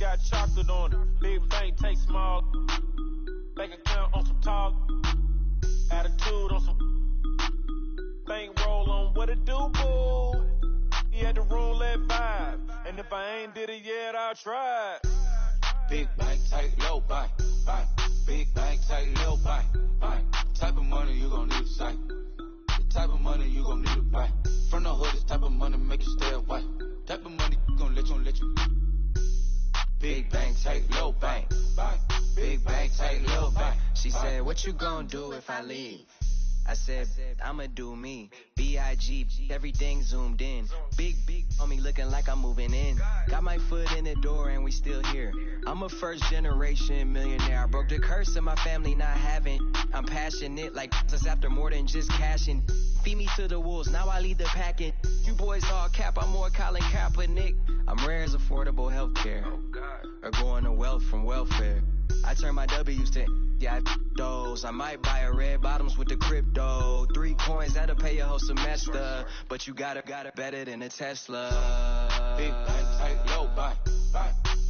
got chocolate on it. Big bank, take small. Bank account on some talk. Attitude on some bank roll on what it do, boo. He had the roulette vibe. And if I ain't did it yet, I'll try. Big bank, tight, low bank. Big bank, tight, low bank. Type of money you gon' need to sight. The type of money you gon' need to buy. From the hood, this type of money make you stay away. Type of money gon' let you. Big bank, tight, low bank. Big bank, tight, low bank. She said, what you gon' do if I leave? I said, I'ma do me. B.I.G. Everything zoomed in. Big on me looking like I'm moving in. Got my foot in the door and we still here. I'm a first generation millionaire. I broke the curse of my family not having. I'm passionate like us after more than just cashing. Feed me to the wolves, now I lead the packet. You boys all cap, I'm more Colin Kaepernick. I'm rare as affordable healthcare. Or going to wealth from welfare. I turn my W's to those. I might buy a red bottoms with the crypto. 3 coins, that'll pay your whole semester. But you got it better than a Tesla. Big bank, tight, low buy.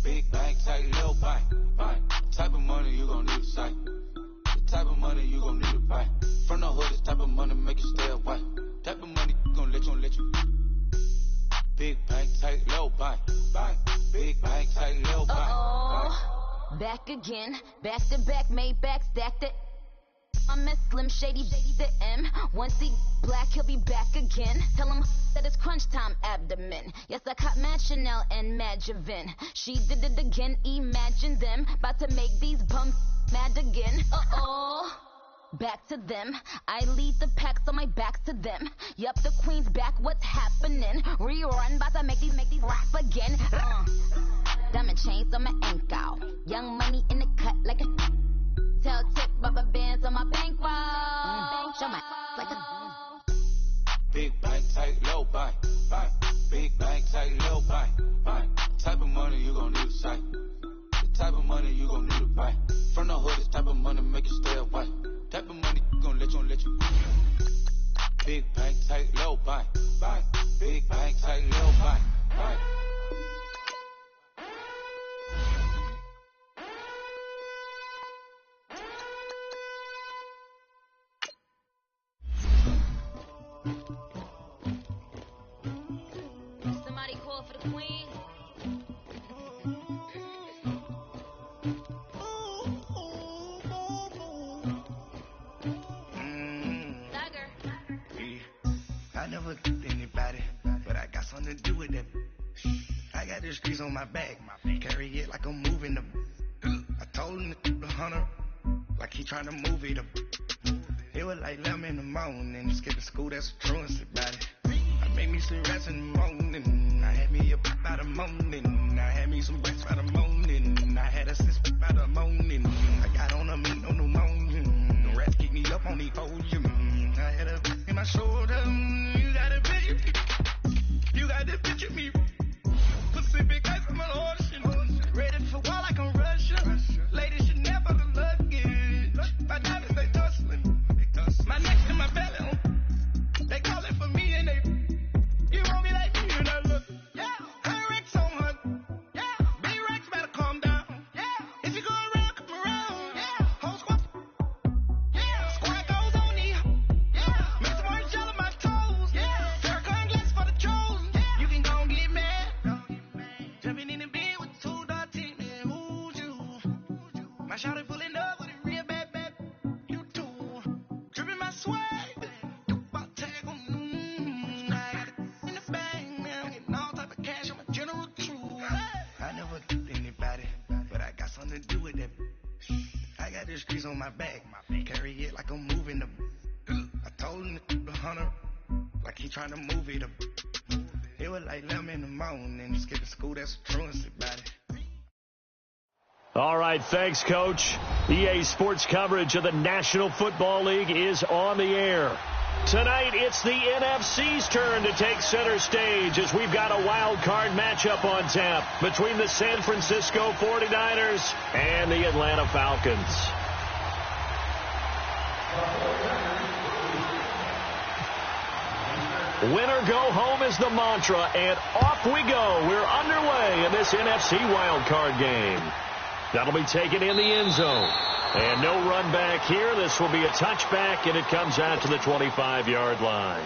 Big bank, tight, low buy. Type of money you gon' need to sight. The type of money you gon' need to buy. From the hood, this type of money make you stay away. Type of money gon' let you. Big bank, tight, low buy. Big bank, tight, low buy. Back again, back to back, made back, stacked it. I'm a Slim Shady, the M. Once he black, he'll be back again. Tell him that it's crunch time abdomen. Yes, I caught Mad Chanel and Mad Javin. She did it again, imagine them. About to make these bums mad again. Back to them. I lead the pack, so my back's to them. Yup, the queen's back, what's happening? Rerun, about to make these rap again. Diamond chains on my ankle. Young money in the cut like a tell tip rubber bands on my bankroll. Show my like a big bank, tight, low buy. Big bank, tight, low buy. Type of money you gon' need to sight. The type of money you gon' need to buy. From the hood, this type of money make you stay away. Type of money gon' let you. Big bank, tight, low buy. Big bank, tight, low buy. Somebody call for the queen. I never did anybody, but I got something to do with that. I got the streets on my back, carry it like I'm moving them. I told him to the hunter, like he trying to move it up. It was like 11 in the morning, skipping school, that's a truancy about it. I made me some rats in the morning, I had me a pop by the morning, I had me some breaks by the morning, I had a sis by the morning, I got on a meat on the morning, the rats keep me up on the podium, I had a in my shoulder, you got to picture me, Pacific ice on my ocean, ready for war like I'm Russia, ladies should never the luggage, my diamonds they tussling, my neck and my belly, they calling for me and they, you want me like me and I look, yeah, her Rex on her, yeah, B-Rex better calm down, yeah, if you go around, come around, yeah, whole squad, yeah, squad goes on me, yeah, make some orange gel on my toes, yeah, Farrakhan glass for the trolls, yeah, you can go and get mad, jumping in the bed with 2 dark teeth, man, who's you, my shawty pulling up with a real bad, you too, dripping my swag, to do with that. I got the streets on my back, carry it like I'm moving them. I told him to the hunter, like he trying to move it up. It was like 11 in the morning, skipping school, that's a truancy about it. All right, thanks, Coach. EA Sports coverage of the National Football League is on the air. Tonight, it's the NFC's turn to take center stage as we've got a wild card matchup on tap between the San Francisco 49ers and the Atlanta Falcons. Win or go home is the mantra, and off we go. We're underway in this NFC wildcard game. That'll be taken in the end zone. And no run back here. This will be a touchback, and it comes out to the 25-yard line.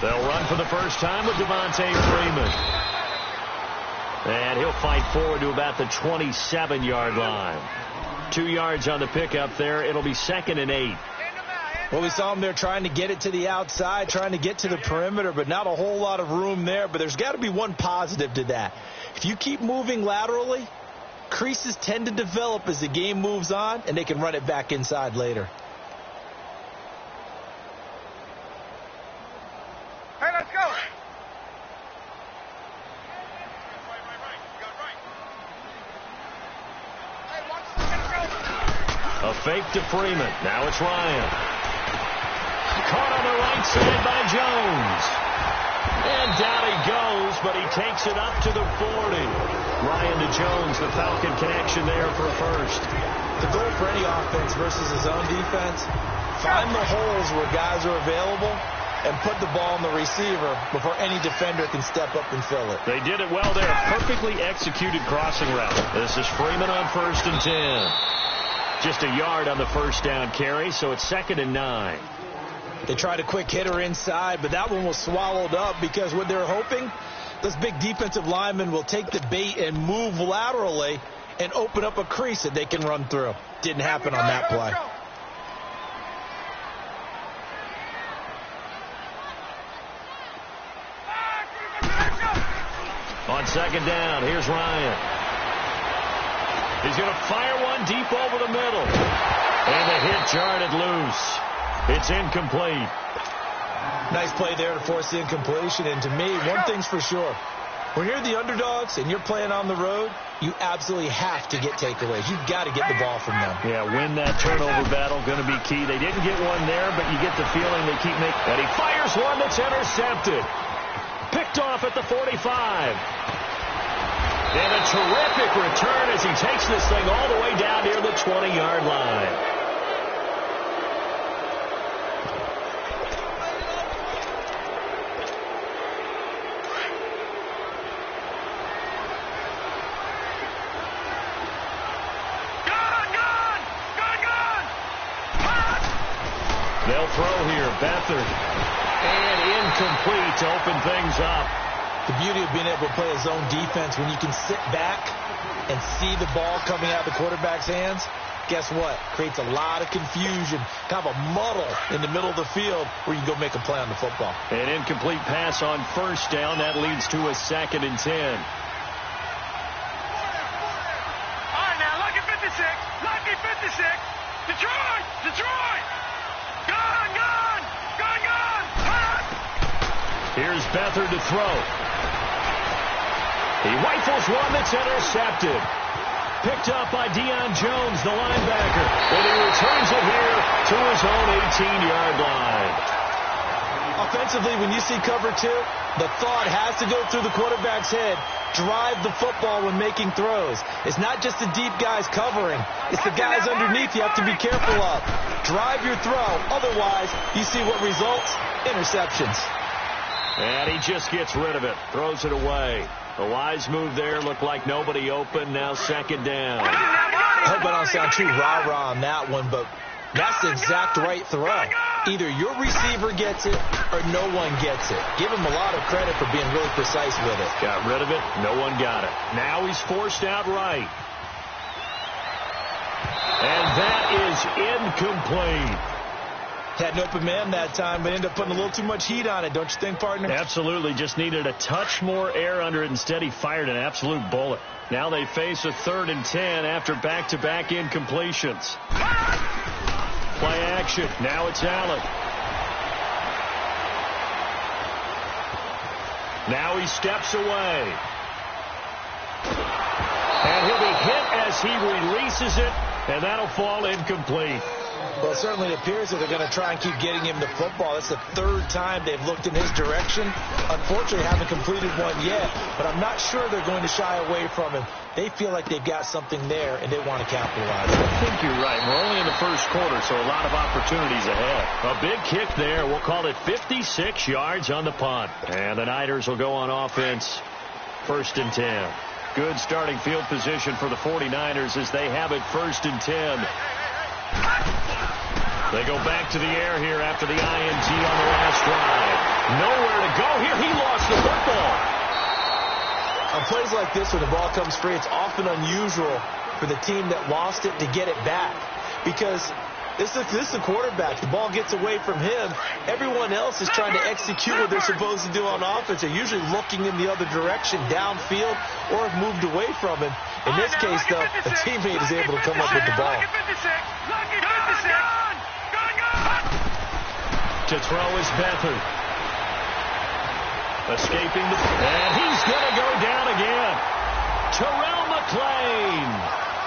They'll run for the first time with Devontae Freeman. And he'll fight forward to about the 27-yard line. 2 yards on the pickup there. It'll be 2nd and 8. Well, we saw him there trying to get it to the outside, trying to get to the perimeter, but not a whole lot of room there. But there's got to be one positive to that. If you keep moving laterally, creases tend to develop as the game moves on, and they can run it back inside later. Hey, let's go. A fake to Freeman. Now it's Ryan. Caught on the right side by Jones. And down he goes, but he takes it up to the 40. Ryan to Jones, the Falcon connection there for a first. The goal for any offense versus his own defense, find the holes where guys are available and put the ball on the receiver before any defender can step up and fill it. They did it well there. Perfectly executed crossing route. This is Freeman on 1st and 10. Just a yard on the first down carry, so it's 2nd and 9. They tried a quick hitter inside, but that one was swallowed up because what they're hoping, this big defensive lineman will take the bait and move laterally and open up a crease that they can run through. Didn't happen on that play. On 2nd down, here's Ryan. He's going to fire one deep over the middle. And the hit jarred it loose. It's incomplete. Nice play there to force the incompletion. And to me, one thing's for sure. When you're the underdogs and you're playing on the road, you absolutely have to get takeaways. You've got to get the ball from them. Yeah, win that turnover battle, going to be key. They didn't get one there, but you get the feeling they keep making. And he fires one that's intercepted. Picked off at the 45. And a terrific return as he takes this thing all the way down near the 20-yard line. They'll throw here. Beathard. And incomplete to open things up. The beauty of being able to play a zone defense when you can sit back and see the ball coming out of the quarterback's hands, guess what? Creates a lot of confusion, kind of a muddle in the middle of the field where you go make a play on the football. An incomplete pass on 1st down. That leads to a 2nd and 10. All right, now, lucky 56. Lucky 56. Detroit! Detroit! Gone, gone! Gone, gone! Here's Beathard to throw. He rifles one that's intercepted. Picked up by Deion Jones, the linebacker. And he returns it here to his own 18-yard line. Offensively, when you see cover 2, the thought has to go through the quarterback's head. Drive the football when making throws. It's not just the deep guys covering. It's the guys underneath you have to be careful of. Drive your throw. Otherwise, you see what results? Interceptions. And he just gets rid of it. Throws it away. A wise move there. Looked like nobody open. Now 2nd down. I hope I don't sound too rah-rah on that one, but that's the exact right throw. Either your receiver gets it or no one gets it. Give him a lot of credit for being really precise with it. Got rid of it. No one got it. Now he's forced out right. And that is incomplete. Had an open man that time, but ended up putting a little too much heat on it, don't you think, partner? Absolutely. Just needed a touch more air under it. Instead, he fired an absolute bullet. Now they face a 3rd and 10 after back-to-back incompletions. Play action. Now it's Allen. Now he steps away. And he'll be hit as he releases it And that'll fall incomplete. Well, it certainly appears that they're going to try and keep getting him the football. That's the third time they've looked in his direction. Unfortunately, haven't completed one yet, but I'm not sure they're going to shy away from him. They feel like they've got something there, and they want to capitalize. I think you're right. We're only in the first quarter, so a lot of opportunities ahead. A big kick there. We'll call it 56 yards on the punt. And the Niners will go on offense. 1st and 10. Good starting field position for the 49ers as they have it 1st and 10. They go back to the air here after the INT on the last drive. Nowhere to go here. He lost the football. On plays like this, when the ball comes free, it's often unusual for the team that lost it to get it back. Because this is the quarterback. The ball gets away from him. Everyone else is trying to execute what they're supposed to do on offense. They're usually looking in the other direction, downfield, or have moved away from him. In this case, though, a teammate is able to come up with the ball. To throw is Beathard. Escaping and he's going to go down again. Terrell McClain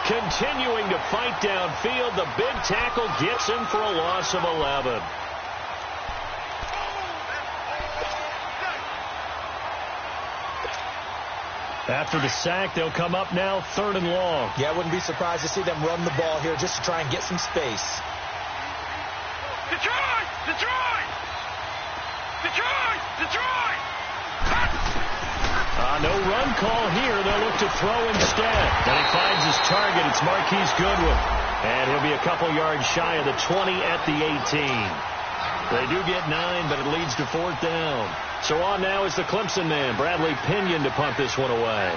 continuing to fight downfield. The big tackle gets him for a loss of 11. After the sack, they'll come up now 3rd and long. Yeah, I wouldn't be surprised to see them run the ball here just to try and get some space. Detroit! Detroit! Detroit! Detroit! No run call here. They'll look to throw instead. And he finds his target. It's Marquise Goodwin. And he'll be a couple yards shy of the 20 at the 18. They do get 9, but it leads to 4th down. So on now is the Clemson man, Bradley Pinion, to punt this one away.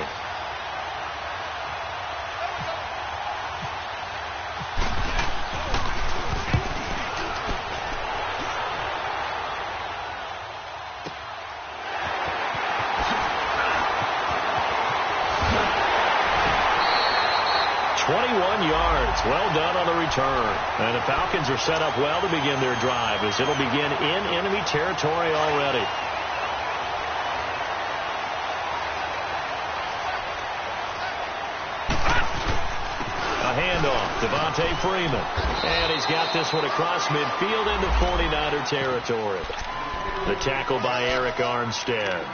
Well done on the return. And the Falcons are set up well to begin their drive as it'll begin in enemy territory already. A handoff, Devontae Freeman. And he's got this one across midfield into 49er territory. The tackle by Eric Armstead.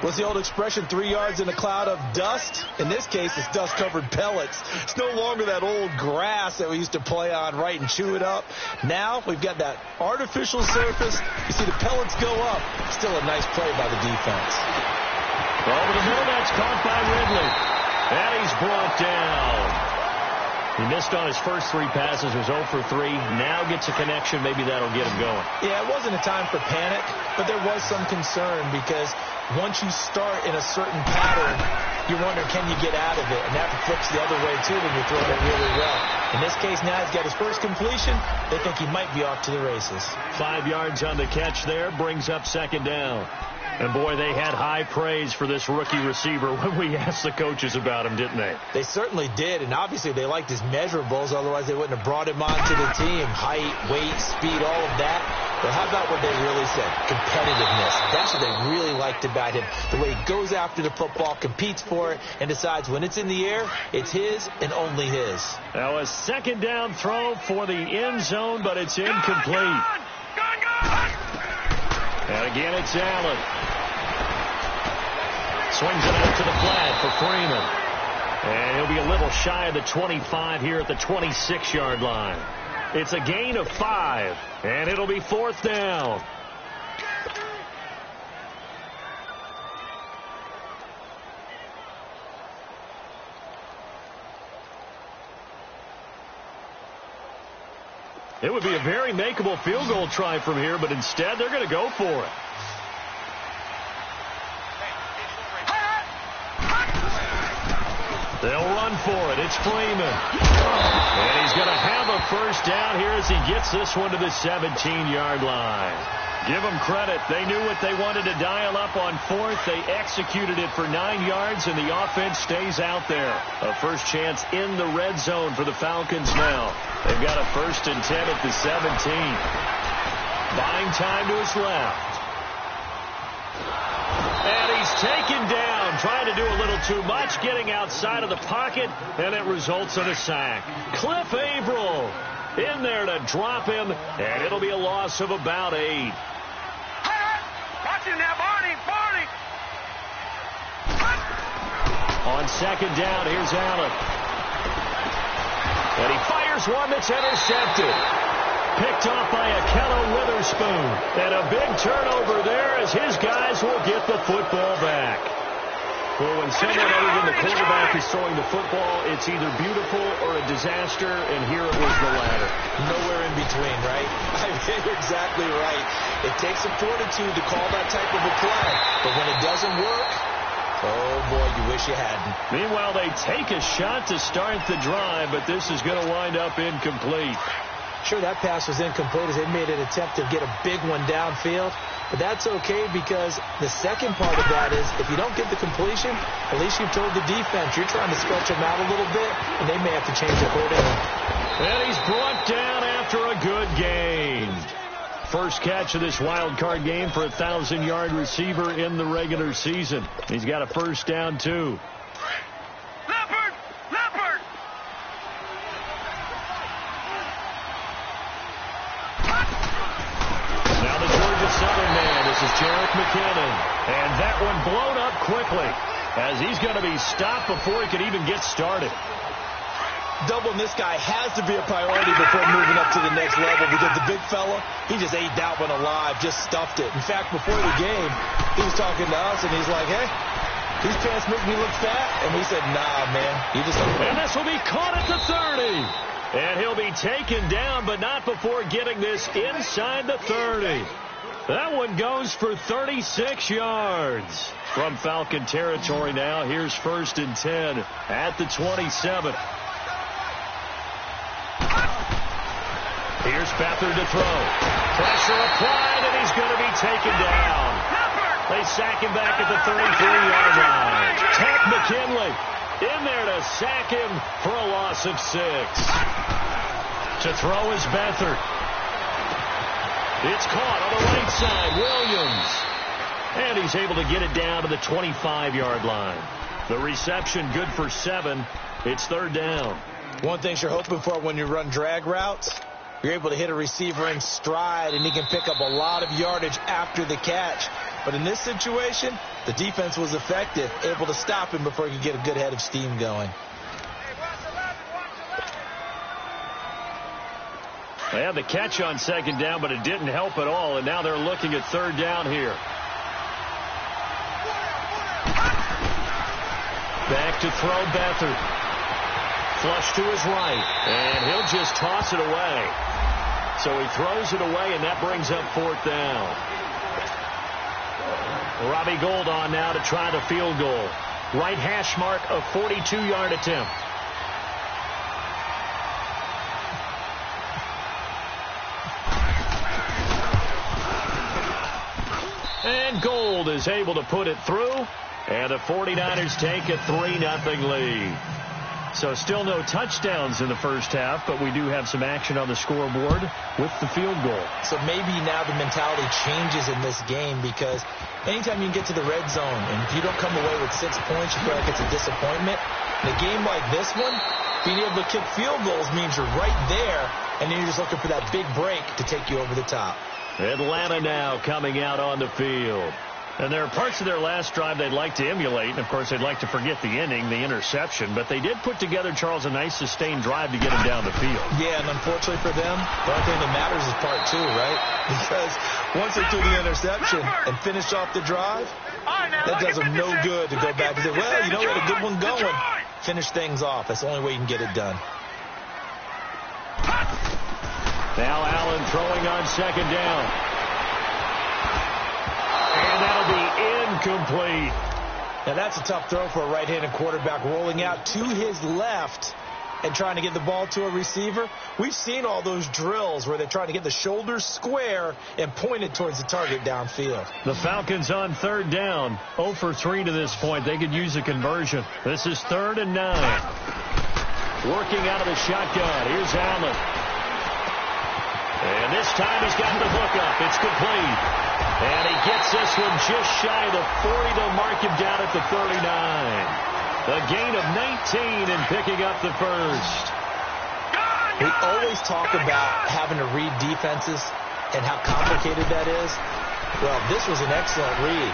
What's the old expression, 3 yards in a cloud of dust? In this case, it's dust-covered pellets. It's no longer that old grass that we used to play on, right, and chew it up. Now we've got that artificial surface. You see the pellets go up. Still a nice play by the defense. Over the middle, that's caught by Ridley. And he's brought down. He missed on his first 3 passes, was 0 for 3. Now gets a connection. Maybe that'll get him going. Yeah, it wasn't a time for panic, but there was some concern because once you start in a certain pattern, you wonder, can you get out of it? And that flips the other way, too, when you're throwing it really well. In this case, now he's got his first completion. They think he might be off to the races. 5 yards on the catch there, brings up 2nd down. And, boy, they had high praise for this rookie receiver when we asked the coaches about him, didn't they? They certainly did, and obviously they liked his measurables. Otherwise, they wouldn't have brought him onto the team. Height, weight, speed, all of that. But how about what they really said? Competitiveness. That's what they really liked about him. The way he goes after the football, competes for it, and decides when it's in the air, it's his and only his. Now a 2nd down throw for the end zone, but it's incomplete. And again, it's Allen. Swings it out to the flat for Freeman. And he'll be a little shy of the 25 here at the 26-yard line. It's a gain of 5, and it'll be 4th down. It would be a very makeable field goal try from here, but instead they're going to go for it. They'll run for it. It's Freeman. And he's going to have a first down here as he gets this one to the 17-yard line. Give them credit. They knew what they wanted to dial up on 4th. They executed it for 9 yards, and the offense stays out there. A first chance in the red zone for the Falcons now. They've got a 1st and 10 at the 17. Buying time to his left. And he's taken down, trying to do a little too much, getting outside of the pocket, and it results in a sack. Cliff Averill in there to drop him, and it'll be a loss of about 8. Watch him now, Barney! On second down, here's Allen. And he fires one that's intercepted. Picked off by Akello Witherspoon. And a big turnover there as his guys will get the football back. Well, when someone other than the quarterback is throwing the football, it's either beautiful or a disaster, and here it was the latter. Nowhere in between, right? I mean, you're exactly right. It takes some fortitude to call that type of a play. But when it doesn't work, oh, boy, you wish you hadn't. Meanwhile, they take a shot to start the drive, but this is going to wind up incomplete. Sure, that pass was incomplete as they made an attempt to get a big one downfield. But that's okay because the second part of that is if you don't get the completion, at least you've told the defense you're trying to stretch them out a little bit, and they may have to change accordingly. And he's brought down after a good gain. First catch of this wild card game for a 1,000-yard receiver in the regular season. He's got a first down, too. Leopard! Now the Georgia Southern man. This is Jarek McKinnon. And that one blown up quickly as he's going to be stopped before he can even get started. Doubling this guy has to be a priority before moving up to the next level because the big fella, he just ate that one alive, just stuffed it. In fact, before the game, he was talking to us, and he's like, hey, these pants make me look fat. And we said, nah, man, you just don't. And this will be caught at the 30. And he'll be taken down, but not before getting this inside the 30. That one goes for 36 yards. From Falcon territory now, here's 1st and 10 at the 27. Here's Beathard to throw. Pressure applied, and he's going to be taken down. They sack him back at the 33-yard line. Ted McKinley in there to sack him for a loss of 6. To throw is Beathard. It's caught on the right side. Williams. And he's able to get it down to the 25-yard line. The reception good for 7. It's 3rd down. One thing you're hoping for when you run drag routes, you're able to hit a receiver in stride, and he can pick up a lot of yardage after the catch. But in this situation, the defense was effective, able to stop him before he could get a good head of steam going. They had the catch on 2nd down, but it didn't help at all, and now they're looking at 3rd down here. Back to throw Beathard. Flush to his right, and he'll just toss it away. So he throws it away, and that brings up 4th down. Robbie Gould on now to try the field goal. Right hash mark, a 42-yard attempt. And Gould is able to put it through, and the 49ers take a 3-0 lead. So still no touchdowns in the first half, but we do have some action on the scoreboard with the field goal. So maybe now the mentality changes in this game because anytime you can get to the red zone and if you don't come away with 6 points, you feel like it's a disappointment. In a game like this one, being able to kick field goals means you're right there, and then you're just looking for that big break to take you over the top. Atlanta now coming out on the field. And there are parts of their last drive they'd like to emulate. And, of course, they'd like to forget the inning, the interception. But they did put together, Charles, a nice sustained drive to get him down the field. Yeah, and unfortunately for them, the only thing that matters is part 2, right? Because once they threw the interception and finished off the drive, that does them no good to go back and say, well, you know, we had a good one going. Finish things off. That's the only way you can get it done. Now Allen throwing on 2nd down. And that'll be incomplete. Now that's a tough throw for a right-handed quarterback, rolling out to his left and trying to get the ball to a receiver. We've seen all those drills where they're trying to get the shoulders square and point it towards the target downfield. The Falcons on 3rd down. 0 for 3 to this point. They could use a conversion. This is 3rd and 9. Working out of the shotgun. Here's Allen. And this time he's got the hook up. It's complete. And he gets Gets this one just shy of the 40 to mark him down at the 39. A gain of 19 and picking up the first. We always talk about having to read defenses and how complicated that is. Well, this was an excellent read.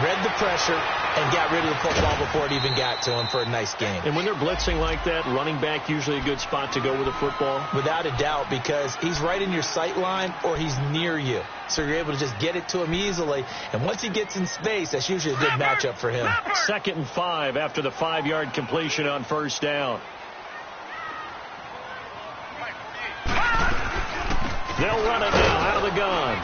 Read the pressure and got rid of the football before it even got to him for a nice gain. And when they're blitzing like that, running back usually a good spot to go with the football? Without a doubt, because he's right in your sight line or he's near you. So you're able to just get it to him easily. And once he gets in space, that's usually a good matchup for him. 2nd and 5 after the 5-yard completion on first down. They'll run it now out of the gun.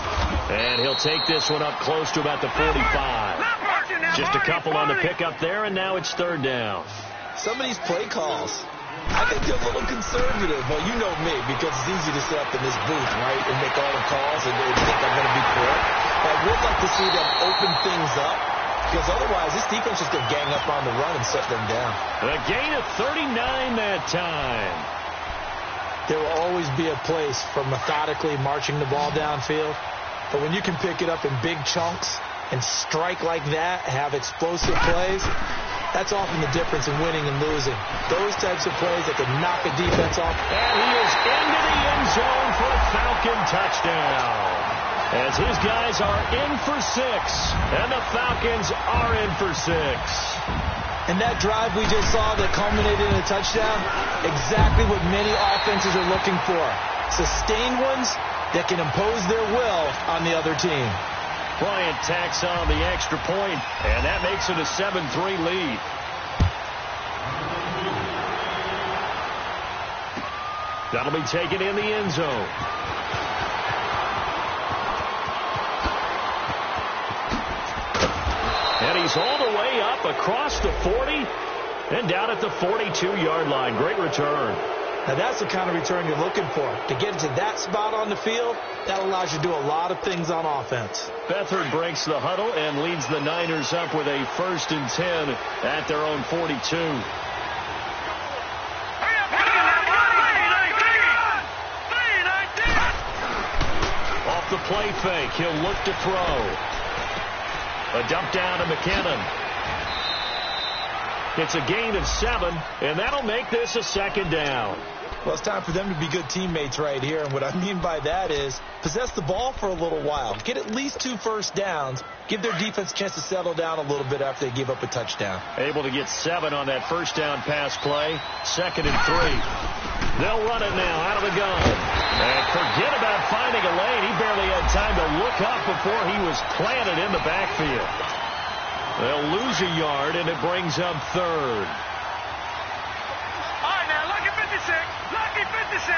And he'll take this one up close to about the 45. Just a couple on the pickup there, and now it's 3rd down. Some of these play calls, I think they're a little conservative. Well, you know me, because it's easy to sit up in this booth, right, and make all the calls and think I'm going to be correct. But I would like to see them open things up, because otherwise this defense is going to gang up on the run and shut them down. A gain of 39 that time. There will always be a place for methodically marching the ball downfield. But when you can pick it up in big chunks and strike like that, have explosive plays, that's often the difference in winning and losing. Those types of plays that can knock a defense off. And he is into the end zone for a Falcon touchdown. As his guys are in for 6, and the Falcons are in for 6. And that drive we just saw that culminated in a touchdown, exactly what many offenses are looking for. Sustained ones that can impose their will on the other team. Bryant tacks on the extra point, and that makes it a 7-3 lead. That'll be taken in the end zone. And he's all the way up across the 40 and down at the 42-yard line. Great return. Now, that's the kind of return you're looking for. To get to that spot on the field, that allows you to do a lot of things on offense. Beathard breaks the huddle and leads the Niners up with a 1st and 10 at their own 42. Off the play fake, he'll look to throw. A dump down to McKinnon. It's a gain of 7, and that'll make this a 2nd down. Well, it's time for them to be good teammates right here, and what I mean by that is possess the ball for a little while. Get at least 2 first downs. Give their defense a chance to settle down a little bit after they give up a touchdown. Able to get 7 on that first down pass play. 2nd and 3. They'll run it now out of the gun. And forget about finding a lane. He barely had time to look up before he was planted in the backfield. They'll lose a yard, and it brings up 3rd. All right, now, lucky 56. Lucky 56.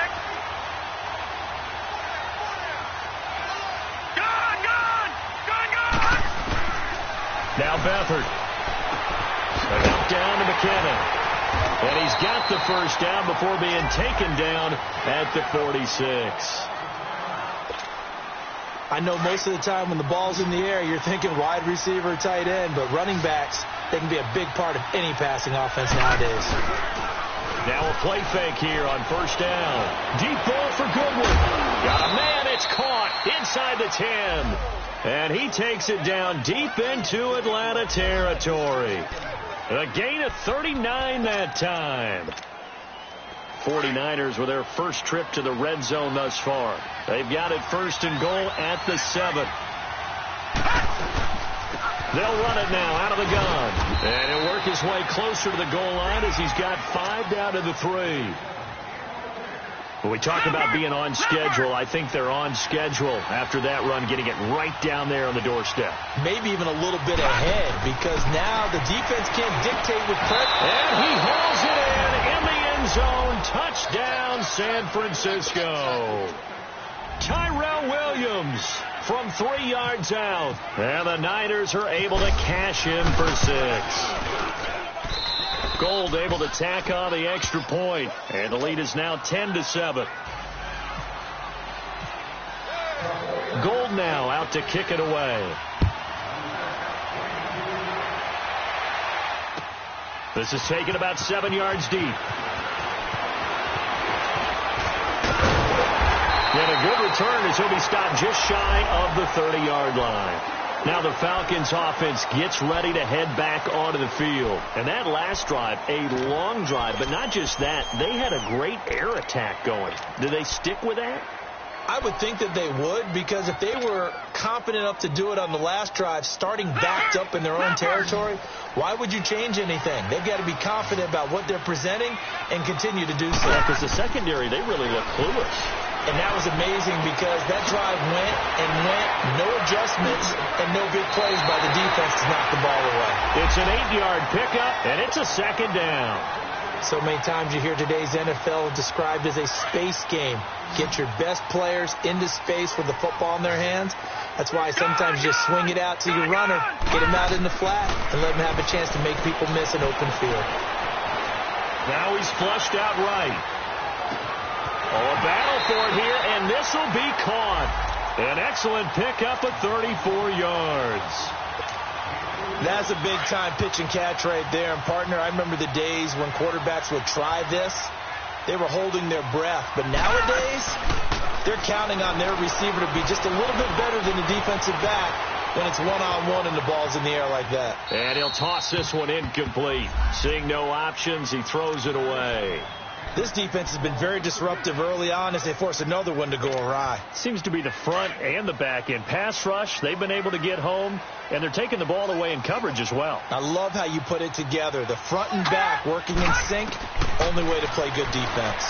Gone. Now Beathard. A dump down to McKinnon. And he's got the first down before being taken down at the 46. I know most of the time when the ball's in the air, you're thinking wide receiver, tight end, but running backs, they can be a big part of any passing offense nowadays. Now a play fake here on first down. Deep ball for Goodwin. Got a man, it's caught inside the 10. And he takes it down deep into Atlanta territory. A gain of 39 that time. 49ers with their first trip to the red zone thus far. They've got it 1st and goal at the 7. They'll run it now out of the gun. And he'll work his way closer to the goal line as he's got 5 down to the 3. When we talk about being on schedule, I think they're on schedule after that run, getting it right down there on the doorstep. Maybe even a little bit ahead, because now the defense can't dictate with pressure. And he hauls it in the end zone. Touchdown, San Francisco. Tyrell Williams from 3 yards out. And the Niners are able to cash in for 6. Gold able to tack on the extra point, and the lead is now 10-7. Gold now out to kick it away. This is taken about 7 yards deep. And a good return as he'll be stopped just shy of the 30-yard line. Now the Falcons offense gets ready to head back onto the field. And that last drive, a long drive, but not just that, they had a great air attack going. Do they stick with that? I would think that they would, because if they were confident enough to do it on the last drive, starting backed up in their own territory, why would you change anything? They've got to be confident about what they're presenting and continue to do so. Because the secondary, they really look clueless. And that was amazing because that drive went and went, no adjustments and no big plays by the defense to knock the ball away. It's an 8-yard pickup, and it's a second down. So many times you hear today's NFL described as a space game. Get your best players into space with the football in their hands. That's why sometimes you just swing it out to your runner, get him out in the flat, and let him have a chance to make people miss an open field. Now he's flushed out right. Oh, a battle for it here, and this will be caught. An excellent pickup of 34 yards. That's a big-time pitch and catch right there. And, partner, I remember the days when quarterbacks would try this. They were holding their breath. But nowadays, they're counting on their receiver to be just a little bit better than the defensive back when it's one-on-one and the ball's in the air like that. And he'll toss this one incomplete. Seeing no options, he throws it away. This defense has been very disruptive early on as they force another one to go awry. Seems to be the front and the back end. Pass rush, they've been able to get home, and they're taking the ball away in coverage as well. I love how you put it together. The front and back working in sync, only way to play good defense.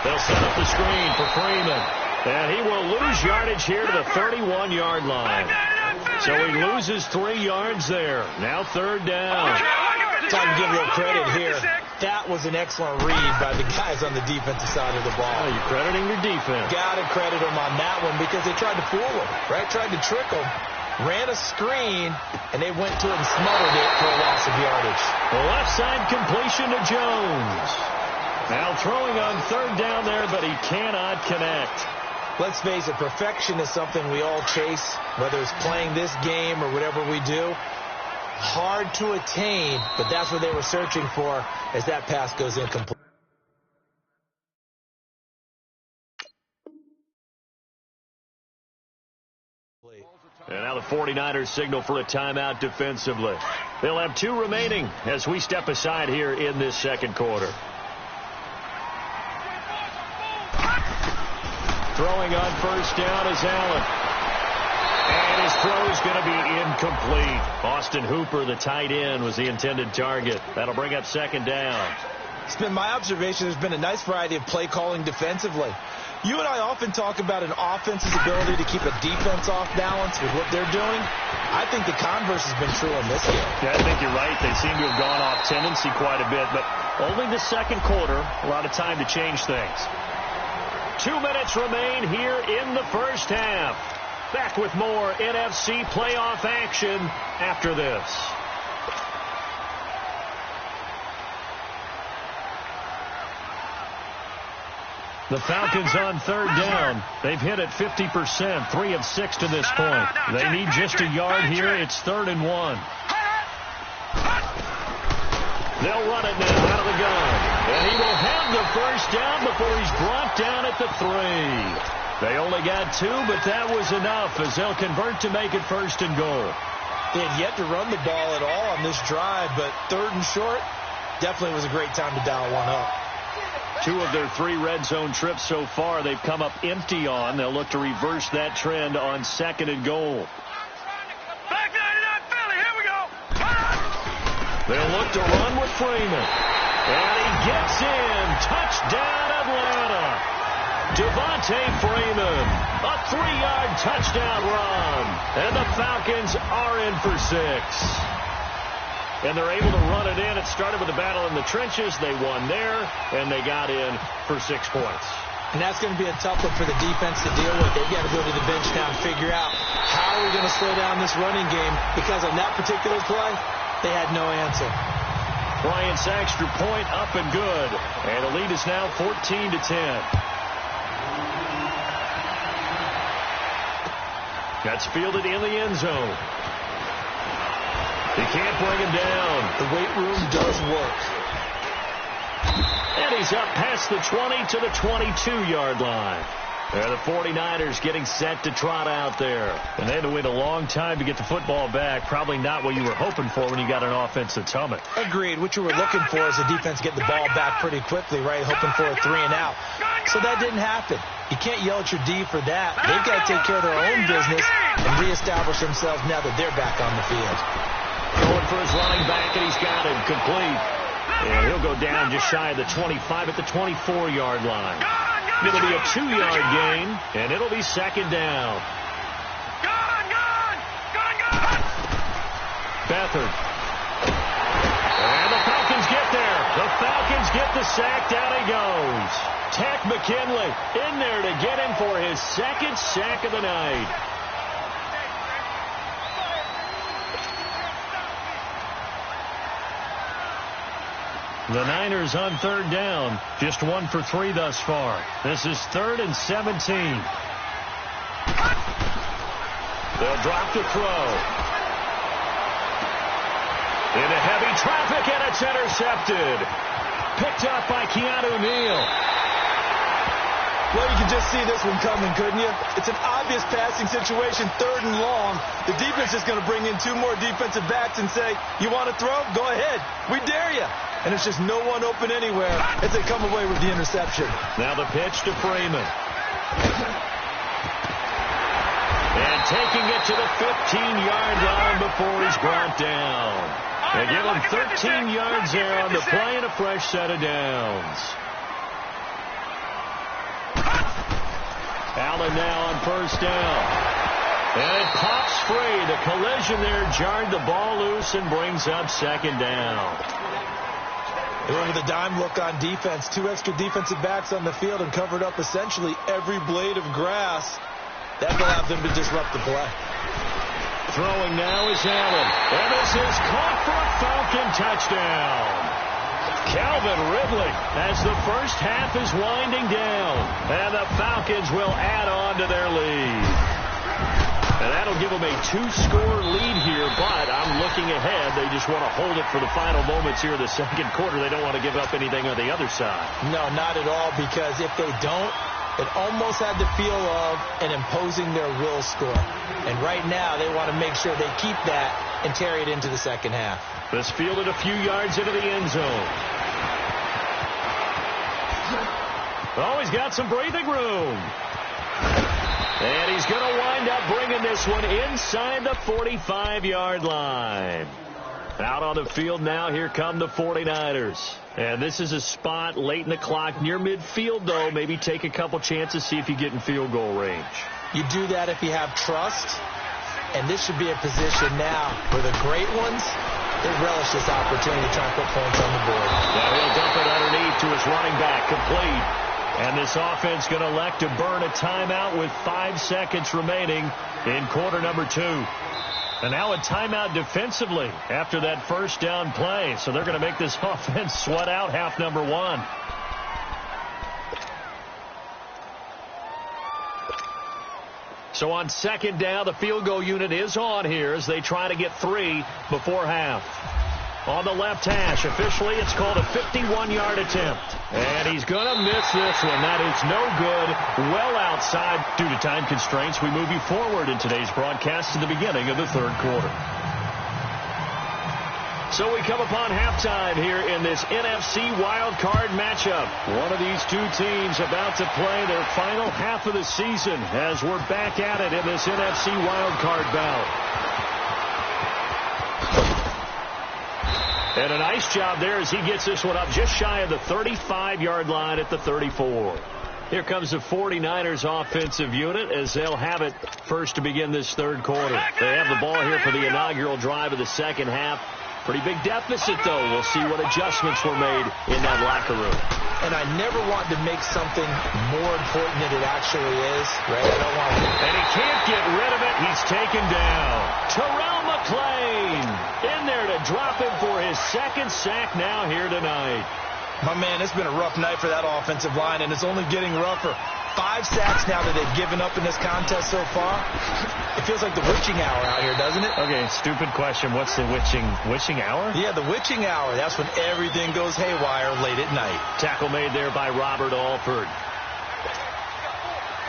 They'll set up the screen for Freeman, and he will lose yardage here to the 31-yard line. So he loses 3 yards there. Now third down. Time to give a little credit here. That was an excellent read by the guys on the defensive side of the ball. Oh, you're crediting your defense. Got to credit them on that one because they tried to fool him, right? Tried to trick him, ran a screen, and they went to it and smothered it for a loss of yardage. The left side completion to Jones. Now throwing on third down there, but he cannot connect. Let's face it, perfection is something we all chase, whether it's playing this game or whatever we do. Hard to attain, but that's what they were searching for as that pass goes incomplete. And now the 49ers signal for a timeout defensively. They'll have 2 remaining as we step aside here in this second quarter. Throwing on first down is Allen. And his throw is going to be incomplete. Austin Hooper, the tight end, was the intended target. That'll bring up second down. It's been my observation there's been a nice variety of play calling defensively. You and I often talk about an offense's ability to keep a defense off balance with what they're doing. I think the converse has been true in this game. Yeah, I think you're right. They seem to have gone off tendency quite a bit, but only the second quarter, a lot of time to change things. 2 minutes remain here in the first half. Back with more NFC playoff action after this. The Falcons on third down. They've hit it 50%, 3 of 6 to this point. They need just a yard here. It's 3rd and 1. They'll run it now out of the gun. And he will have the first down before he's brought down at the 3. They only got 2, but that was enough as they'll convert to make it 1st and goal. They had yet to run the ball at all on this drive, but 3rd and short definitely was a great time to dial one up. 2 of their 3 red zone trips so far they've come up empty on. They'll look to reverse that trend on 2nd and goal. Black 99 Philly, here we go. They'll look to run with Freeman. And he gets in. Touchdown, Atlanta. Devontae Freeman, a 3-yard touchdown run. And the Falcons are in for 6. And they're able to run it in. It started with a battle in the trenches. They won there, and they got in for 6 points. And that's going to be a tough one for the defense to deal with. They've got to go to the bench now and figure out how we're going to slow down this running game, because on that particular play, they had no answer. Bryant's extra point up and good. And the lead is now 14-10. That's fielded in the end zone. He can't bring him down. The weight room does work. And he's up past the 20 to the 22-yard line. And the 49ers getting set to trot out there. And they had to wait a long time to get the football back. Probably not what you were hoping for when you got an offense that's humming. Agreed. What you were looking for is the defense getting the ball back pretty quickly, right? Hoping for a 3 and out. So that didn't happen. You can't yell at your D for that. They've got to take care of their own business and reestablish themselves now that they're back on the field. Going for his running back, and he's got him complete. And he'll go down just shy of the 25 at the 24-yard line. It'll be a 2-yard gain, and it'll be second down. Beathard. And the Falcons get there. The Falcons get the sack. Down he goes. Tack McKinley in there to get him for his second sack of the night. The Niners on third down. Just 1 for 3 thus far. This is 3rd and 17. They'll drop the throw. Into heavy traffic, and it's intercepted. Picked up by Keanu Neal. Well, you can just see this one coming, couldn't you? It's an obvious passing situation, 3rd and long. The defense is going to bring in 2 more defensive backs and say, you want to throw? Go ahead. We dare you. And it's just no one open anywhere as they come away with the interception. Now the pitch to Freeman. And taking it to the 15-yard line before he's brought down. They give him 13 yards there on the play and a fresh set of downs. Allen now on first down. And it pops free. The collision there jarred the ball loose and brings up second down. They went with a dime look on defense. 2 extra defensive backs on the field and covered up essentially every blade of grass. That allowed them to disrupt the play. Throwing now is Allen. And this is caught for a Falcon touchdown. Calvin Ridley as the first half is winding down. And the Falcons will add on to their lead. And that'll give them a 2-score lead here, but I'm looking ahead. They just want to hold it for the final moments here in the second quarter. They don't want to give up anything on the other side. No, not at all, because if they don't, it almost had the feel of an imposing their will score. And right now, they want to make sure they keep that and carry it into the second half. This fielded a few yards into the end zone. Oh, he's got some breathing room. And he's going to wind up bringing this one inside the 45-yard line. Out on the field now, here come the 49ers. And this is a spot late in the clock near midfield, though. Maybe take a couple chances, see if you get in field goal range. You do that if you have trust. And this should be a position now where the great ones, they relish this opportunity to try and put points on the board. Now he'll dump it underneath to his running back, complete. And this offense going to elect to burn a timeout with 5 seconds remaining in quarter number 2. And now a timeout defensively after that first down play. So they're going to make this offense sweat out half number 1. So on second down, the field goal unit is on here as they try to get 3 before half. On the left hash, officially it's called a 51-yard attempt. And he's going to miss this one. That is no good. Well outside. Due to time constraints, we move you forward in today's broadcast to the beginning of the third quarter. So we come upon halftime here in this NFC wildcard matchup. One of these two teams about to play their final half of the season as we're back at it in this NFC wildcard bout. And a nice job there as he gets this one up just shy of the 35-yard line at the 34. Here comes the 49ers offensive unit as they'll have it first to begin this third quarter. They have the ball here for the inaugural drive of the second half. Pretty big deficit, though. We'll see what adjustments were made in that locker room. And I never want to make something more important than it actually is, right? I don't want to. And he can't get rid of it. He's taken down. Terrell McClain in there to drop him for his second sack now here tonight. My man, it's been a rough night for that offensive line, and it's only getting rougher. 5 sacks now that they've given up in this contest so far. It feels like the witching hour out here, doesn't it? Okay, stupid question. What's the witching hour? Yeah, the witching hour. That's when everything goes haywire late at night. Tackle made there by Robert Alford.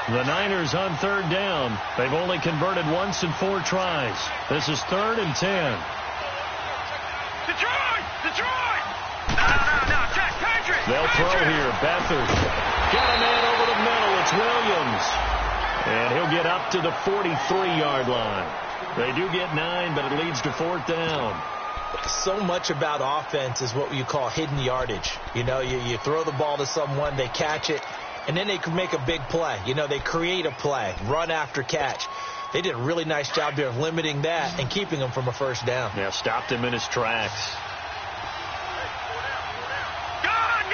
The Niners on third down. They've only converted once in 4 tries. This is 3rd and 10. Detroit! No, check, Patrick! They'll throw here. Beathard. Got a man over the middle. It's Williams. And he'll get up to the 43-yard line. They do get 9, but it leads to 4th down. So much about offense is what you call hidden yardage. You know, you throw the ball to someone, they catch it, and then they can make a big play. You know, they create a play, run after catch. They did a really nice job there of limiting that and keeping him from a first down. Yeah, stopped him in his tracks. Gone!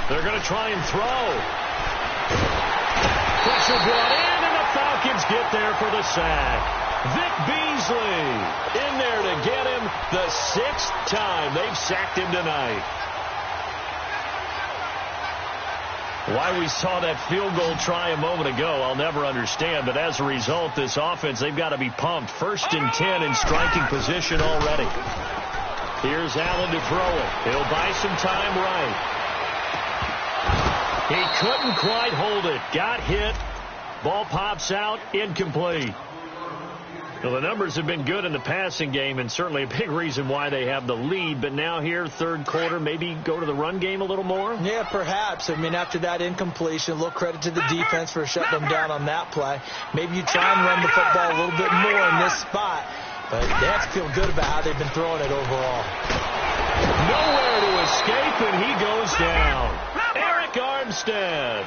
They're going to try and throw. Pressure brought in, and the Falcons get there for the sack. Vic Beasley in there to get him the 6th time they've sacked him tonight. Why we saw that field goal try a moment ago, I'll never understand. But as a result, this offense, they've got to be pumped. 1st and 10 in striking position already. Here's Allen to throw it. He'll buy some time right. He couldn't quite hold it. Got hit. Ball pops out. Incomplete. Well, the numbers have been good in the passing game, and certainly a big reason why they have the lead. But now here, 3rd quarter, maybe go to the run game a little more? Yeah, perhaps. I mean, after that incompletion, a little credit to the defense for shutting them down on that play. Maybe you try and run the football a little bit more in this spot. But they have to feel good about how they've been throwing it overall. Nowhere to escape, and he goes down. Eric Armstead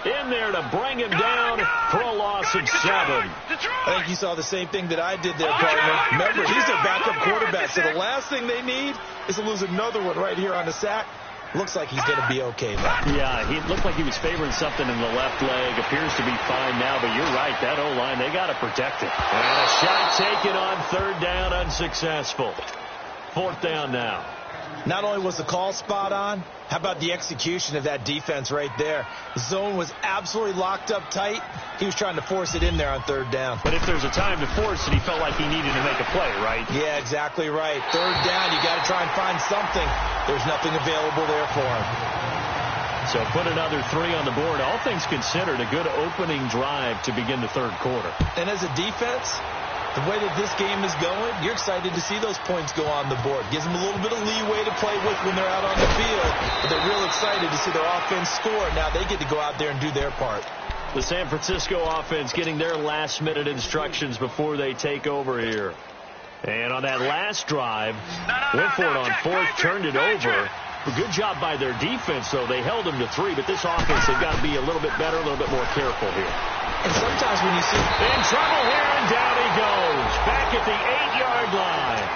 in there to bring him down for a loss of 7. I think you saw the same thing that I did there, partner. Remember, he's their backup quarterback, so the last thing they need is to lose another one right here on the sack. Looks like he's going to be okay, though. Yeah, he looked like he was favoring something in the left leg. Appears to be fine now, but you're right. That O-line, they got to protect it. And a shot taken on 3rd down, unsuccessful. 4th down now. Not only was the call spot on, how about the execution of that defense right there? The zone was absolutely locked up tight. He was trying to force it in there on 3rd down. But if there's a time to force it, he felt like he needed to make a play, right? Yeah, exactly right. 3rd down, you got to try and find something. There's nothing available there for him. So put another 3 on the board. All things considered, a good opening drive to begin the 3rd quarter. And as a defense, the way that this game is going, you're excited to see those points go on the board. Gives them a little bit of leeway to play with when they're out on the field. But they're real excited to see their offense score. Now they get to go out there and do their part. The San Francisco offense getting their last-minute instructions before they take over here. And on that last drive, went for it on 4th, turned it over. A good job by their defense, though. They held them to 3, but this offense, they've got to be a little bit better, a little bit more careful here. And sometimes when you see... In trouble here, and down he goes. Back at the 8-yard line.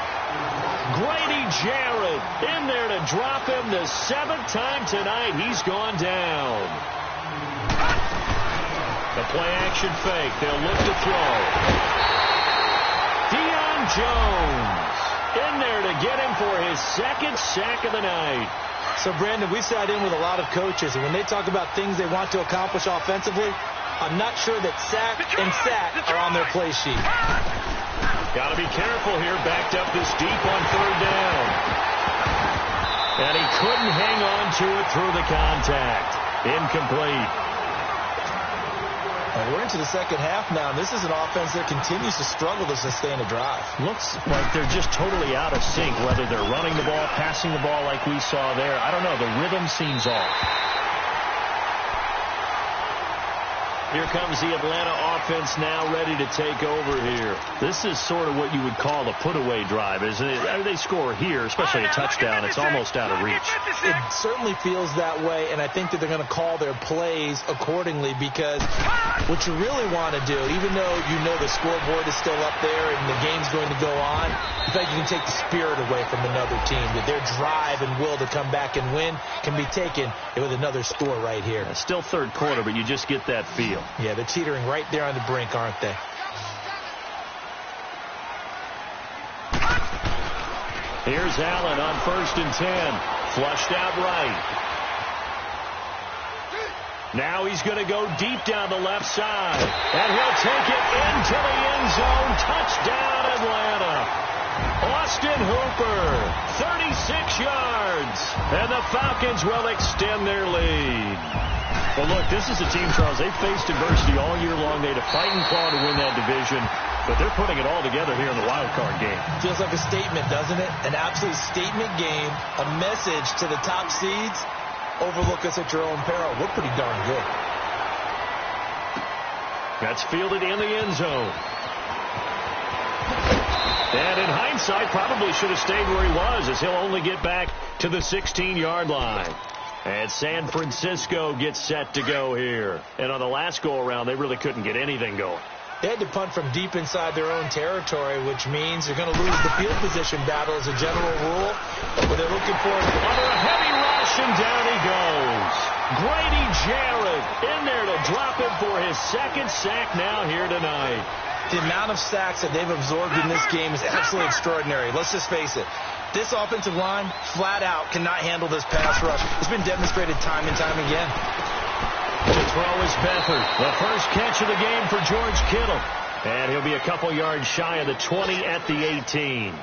Grady Jarrett in there to drop him the 7th time tonight. He's gone down. The play-action fake. They'll look to throw. Deion Jones in there to get him for his 2nd sack of the night. So, Brandon, we sat in with a lot of coaches, and when they talk about things they want to accomplish offensively, I'm not sure that sack and sack are on their play sheet. Got to be careful here, backed up this deep on 3rd down. And he couldn't hang on to it through the contact. Incomplete. We're into the 2nd half now, and this is an offense that continues to struggle to sustain a drive. Looks like they're just totally out of sync, whether they're running the ball, passing the ball like we saw there. I don't know. The rhythm seems off. Here comes the Atlanta offense now ready to take over here. This is sort of what you would call a put-away drive, isn't it? They score here, especially a touchdown. It's almost out of reach. It certainly feels that way, and I think that they're going to call their plays accordingly because what you really want to do, even though you know the scoreboard is still up there and the game's going to go on, in fact, you can take the spirit away from another team. That their drive and will to come back and win can be taken with another score right here. It's still 3rd quarter, but you just get that feel. Yeah, they're teetering right there on the brink, aren't they? Here's Allen on 1st and 10. Flushed out right. Now he's going to go deep down the left side. And he'll take it into the end zone. Touchdown, Atlanta. Austin Hooper, 36 yards. And the Falcons will extend their lead. Well, look, this is a team, Charles, they've faced adversity all year long. They had to fight and claw to win that division, but they're putting it all together here in the wild card game. Feels like a statement, doesn't it? An absolute statement game, a message to the top seeds. Overlook us at your own peril. We're pretty darn good. That's fielded in the end zone. And in hindsight, probably should have stayed where he was, as he'll only get back to the 16-yard line. And San Francisco gets set to go here. And on the last go-around, they really couldn't get anything going. They had to punt from deep inside their own territory, which means they're going to lose the field position battle as a general rule. But they're looking for under a heavy rush, and down he goes. Grady Jarrett in there to drop him for his second sack now here tonight. The amount of sacks that they've absorbed in this game is absolutely extraordinary. Let's just face it. This offensive line, flat out, cannot handle this pass rush. It's been demonstrated time and time again. To throw is Beathard. The first catch of the game for George Kittle. And he'll be a couple yards shy of the 20 at the 18.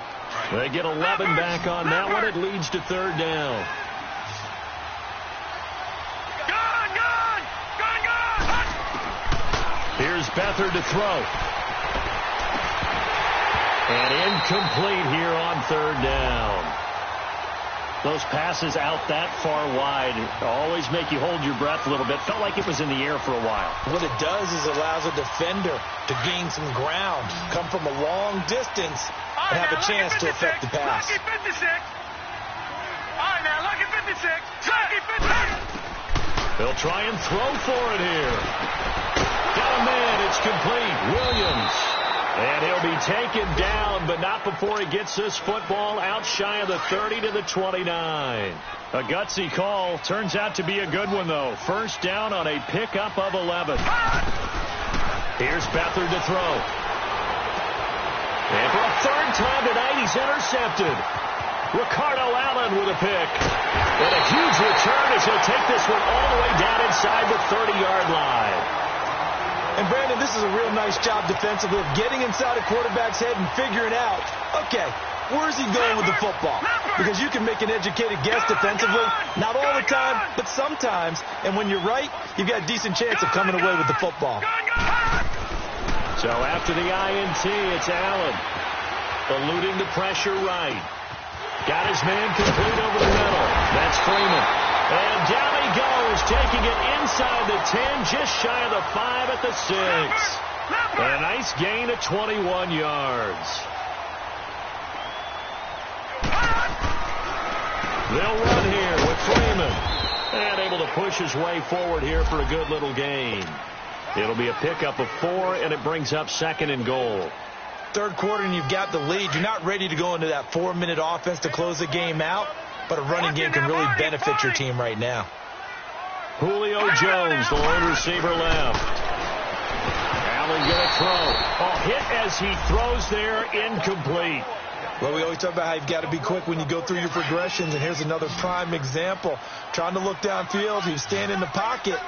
They get 11 back on that one. It leads to third down. Here's Beathard to throw. And incomplete here on third down. Those passes out that far wide always make you hold your breath a little bit. Felt like it was in the air for a while. What it does is it allows a defender to gain some ground, come from a long distance, and have a chance to affect the pass. Lucky 56. All right, now, lucky 56. Lucky 56. They'll try and throw for it here. Got a man. It's complete. Williams. And he'll be taken down, but not before he gets this football out shy of the 30 to the 29. A gutsy call. Turns out to be a good one, though. First down on a pickup of 11. Here's Beathard to throw. And for a third time tonight, he's intercepted. Ricardo Allen with a pick. And a huge return as he'll take this one all the way down inside the 30-yard line. And, Brandon, this is a real nice job defensively of getting inside a quarterback's head and figuring out, okay, where's he going with the football? Because you can make an educated guess defensively, not all the time, but sometimes. And when you're right, you've got a decent chance of coming away with the football. So after the INT, it's Allen. Eluding the pressure right. Got his man complete over the middle. That's Freeman. And down he goes, taking it inside the 10, just shy of the 5 at the 6. And a nice gain of 21 yards. They'll run here with Freeman. And able to push his way forward here for a good little gain. It'll be a pickup of 4, and it brings up second and goal. Third quarter, and you've got the lead. You're not ready to go into that 4-minute offense to close the game out. But a running game can really benefit your team right now. Julio Jones, the lone receiver left. Allen going to throw. Hit as he throws there, incomplete. Well, we always talk about how you've got to be quick when you go through your progressions, and here's another prime example. Trying to look downfield, he was standing in the pocket,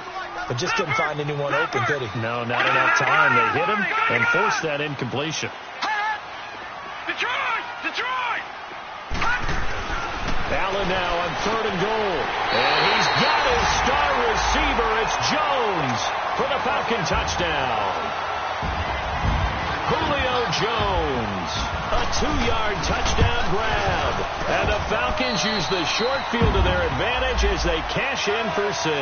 but just couldn't find anyone open, did he? No, not enough time. They hit him and forced that incompletion. Detroit! Allen now on third and goal. And he's got his star receiver. It's Jones for the Falcon touchdown. Julio Jones, a 2-yard touchdown grab. And the Falcons use the short field to their advantage as they cash in for 6.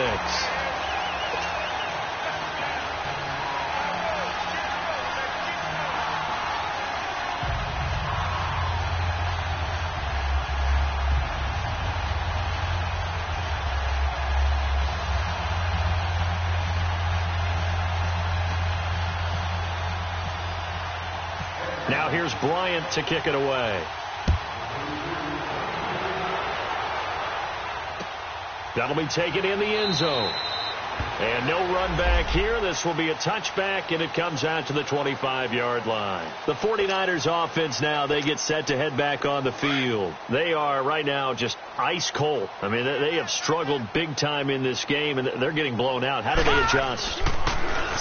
Now here's Bryant to kick it away. That'll be taken in the end zone. And no run back here. This will be a touchback, and it comes out to the 25-yard line. The 49ers offense now, they get set to head back on the field. They are right now just ice cold. I mean, they have struggled big time in this game, and they're getting blown out. How do they adjust?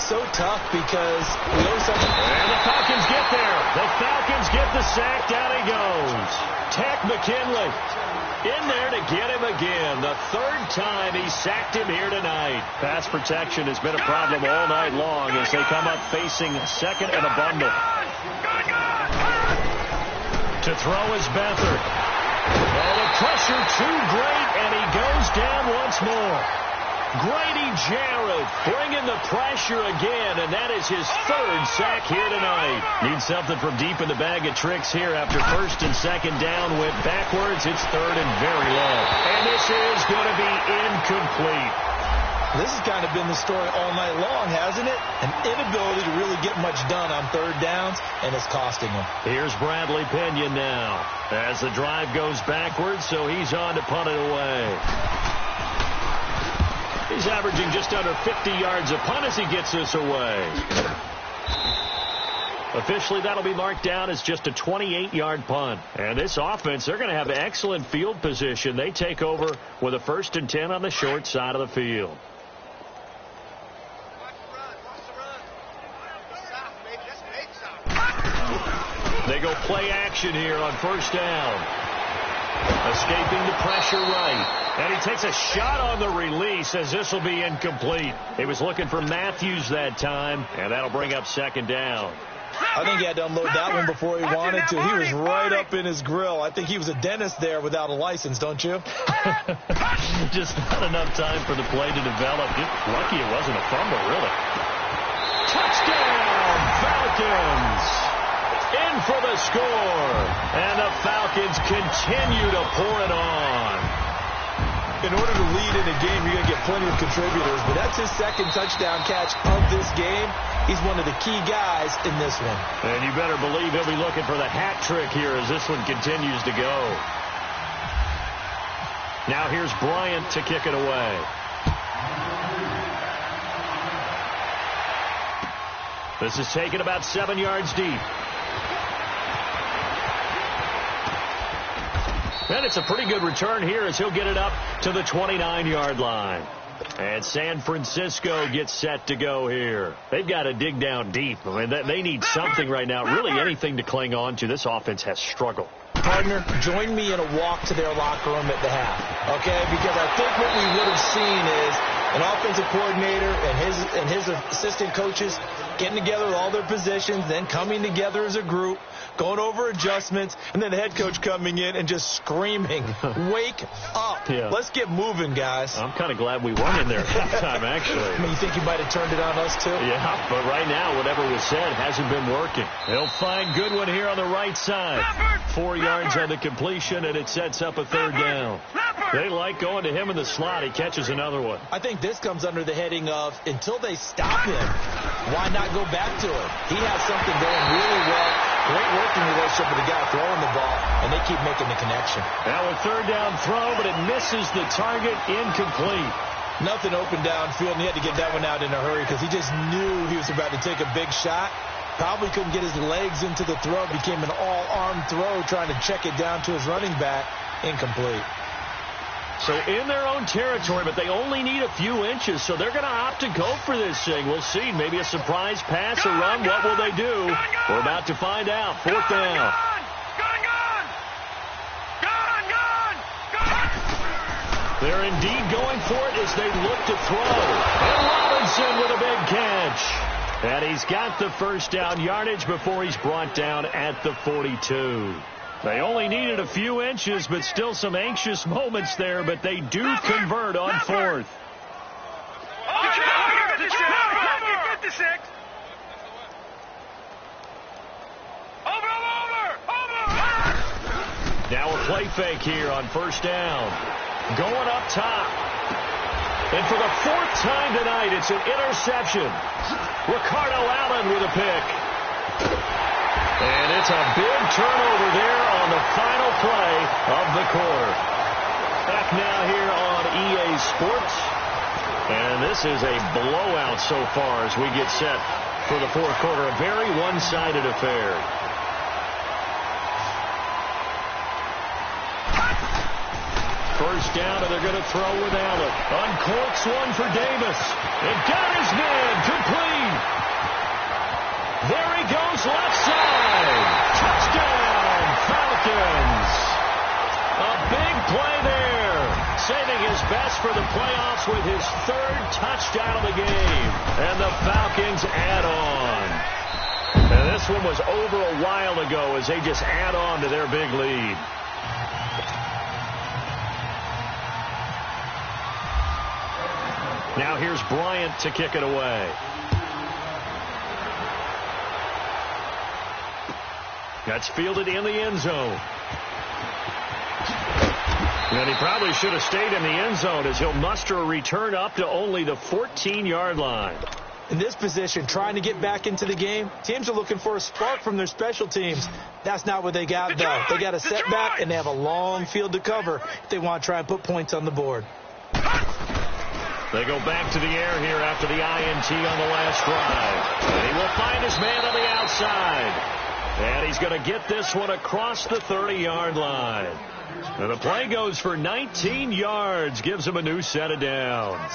So tough because we always have... And the Falcons get there. The Falcons get the sack, down he goes. Tech McKinley in there to get him again. The third time he sacked him here tonight. Pass protection has been a problem all night long as they come up facing second and a bundle. To throw is Beathard. Oh, the pressure too great, and he goes down once more. Grady Jarrett bringing the pressure again, and that is his third sack here tonight. Needs something from deep in the bag of tricks here after first and second down went backwards. It's third and very low. And this is going to be incomplete. This has kind of been the story all night long, hasn't it? An inability to really get much done on third downs, and it's costing him. Here's Bradley Pinion now as the drive goes backwards, so he's on to punt it away. He's averaging just under 50 yards a punt as he gets this away. Officially, that'll be marked down as just a 28-yard punt. And this offense, they're going to have excellent field position. They take over with a 1st and 10 on the short side of the field. They go play action here on first down. Escaping the pressure right. And he takes a shot on the release as this will be incomplete. He was looking for Matthews that time, and that'll bring up second down. I think he had to unload that one before he wanted to. He was right up in his grill. I think he was a dentist there without a license, don't you? Just not enough time for the play to develop. Lucky it wasn't a fumble, really. Touchdown, Falcons! In for the score. And the Falcons continue to pour it on. In order to lead in a game, you're going to get plenty of contributors, but that's his second touchdown catch of this game. He's one of the key guys in this one. And you better believe he'll be looking for the hat trick here as this one continues to go. Now here's Bryant to kick it away. This is taken about 7 yards deep. And it's a pretty good return here as he'll get it up to the 29-yard line. And San Francisco gets set to go here. They've got to dig down deep. I mean, they need something right now, really anything to cling on to. This offense has struggled. Partner, join me in a walk to their locker room at the half, okay? Because I think what we would have seen is an offensive coordinator and his assistant coaches getting together with all their positions, then coming together as a group, going over adjustments, and then the head coach coming in and just screaming, wake up. Yeah. Let's get moving, guys. I'm kind of glad we weren't in there at halftime, actually. I mean, you think you might have turned it on us, too? Yeah, but right now, whatever was said hasn't been working. They'll find Goodwin here on the right side. 4 yards on the completion, and it sets up a third down. They like going to him in the slot. He catches another one. I think this comes under the heading of, until they stop him, why not go back to him? He has something going really well. Great working relationship with the guy throwing the ball, and they keep making the connection. Now a third down throw, but it misses the target, incomplete. Nothing open downfield, and he had to get that one out in a hurry because he just knew he was about to take a big shot. Probably couldn't get his legs into the throw. Became an all-arm throw trying to check it down to his running back. Incomplete. So in their own territory, but they only need a few inches, so they're going to opt to go for this thing. We'll see. Maybe a surprise pass or run. What will they do? We're about to find out. Fourth down. They're indeed going for it as they look to throw. And Robinson with a big catch. And he's got the first down yardage before he's brought down at the 42. They only needed a few inches, but still some anxious moments there, but they do convert on fourth. Now a play fake here on first down. Going up top. And for the fourth time tonight, it's an interception. Ricardo Allen with a pick. And it's a big turnover there on the final play of the quarter. Back now here on EA Sports. And this is a blowout so far as we get set for the fourth quarter. A very one-sided affair. First down, and they're going to throw with Allen. Uncorks one for Davis. And got his man complete. There he goes, left side. Touchdown. third touchdown of the game. And the Falcons add on. And this one was over a while ago as they just add on to their big lead. Now here's Bryant to kick it away. That's fielded in the end zone. And he probably should have stayed in the end zone as he'll muster a return up to only the 14-yard line. In this position, trying to get back into the game, teams are looking for a spark from their special teams. That's not what they got, though. They got a setback, and they have a long field to cover if they want to try and put points on the board. They go back to the air here after the INT on the last drive. And he will find his man on the outside. And he's going to get this one across the 30-yard line. And the play goes for 19 yards, gives him a new set of downs.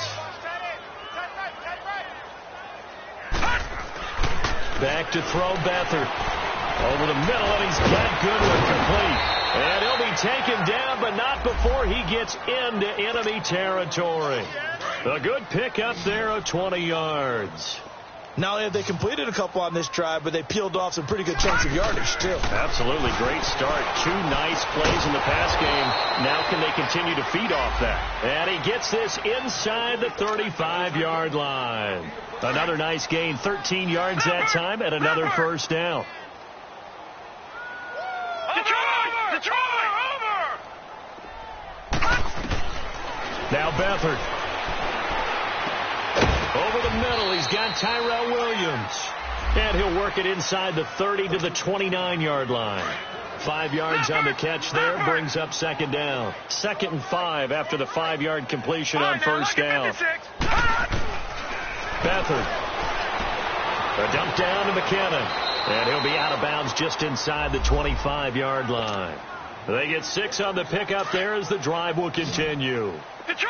Back to throw Beathard. Over the middle, and he's got Goodwin complete. And he'll be taken down, but not before he gets into enemy territory. A good pickup there of 20 yards. Not only have they completed a couple on this drive, but they peeled off some pretty good chunks of yardage, too. Absolutely great start. Two nice plays in the pass game. Now can they continue to feed off that? And he gets this inside the 35-yard line. Another nice gain, 13 yards that time, and another first down. Now Beathard. Over the middle, he's got Tyrell Williams. And he'll work it inside the 30 to the 29-yard line. 5 yards on the catch there, brings up second down. 2nd and 5 after the 5-yard completion on first down. Beathard. A dump down to McKinnon. And he'll be out of bounds just inside the 25-yard line. They get 6 on the pickup there as the drive will continue.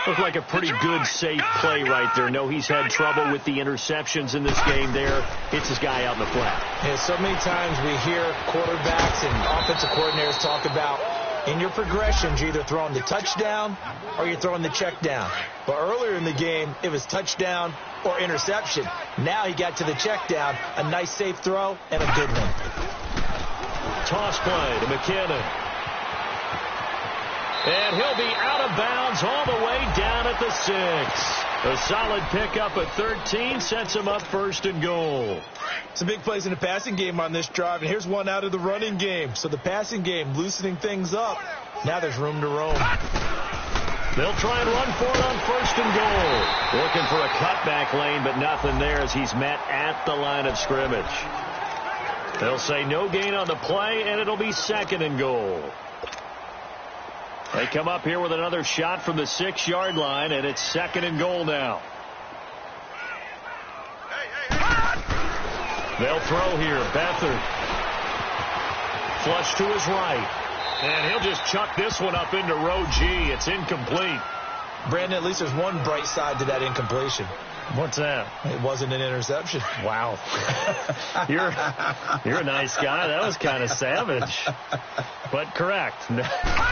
Looked like a pretty good, safe play right there. No, he's had trouble with the interceptions in this game there. Hits his guy out in the flat. Yeah, so many times we hear quarterbacks and offensive coordinators talk about in your progressions, you're either throwing the touchdown or you're throwing the check down. But earlier in the game, it was touchdown or interception. Now he got to the check down, a nice safe throw, and a good one. Toss play to McKinnon. And he'll be out of bounds all the way down at the 6. A solid pickup at 13 sets him up 1st and goal. Some big plays in the passing game on this drive, and here's one out of the running game. So the passing game loosening things up. Now there's room to roam. They'll try and run for it on 1st and goal. Looking for a cutback lane, but nothing there as he's met at the line of scrimmage. They'll say no gain on the play, and it'll be 2nd and goal. They come up here with another shot from the 6-yard line, and it's 2nd and goal now. They'll throw here. Beathard. Flush to his right. And he'll just chuck this one up into row G. It's incomplete. Brandon, at least there's one bright side to that incompletion. What's that? It wasn't an interception. Wow. You're a nice guy. That was kind of savage. But correct.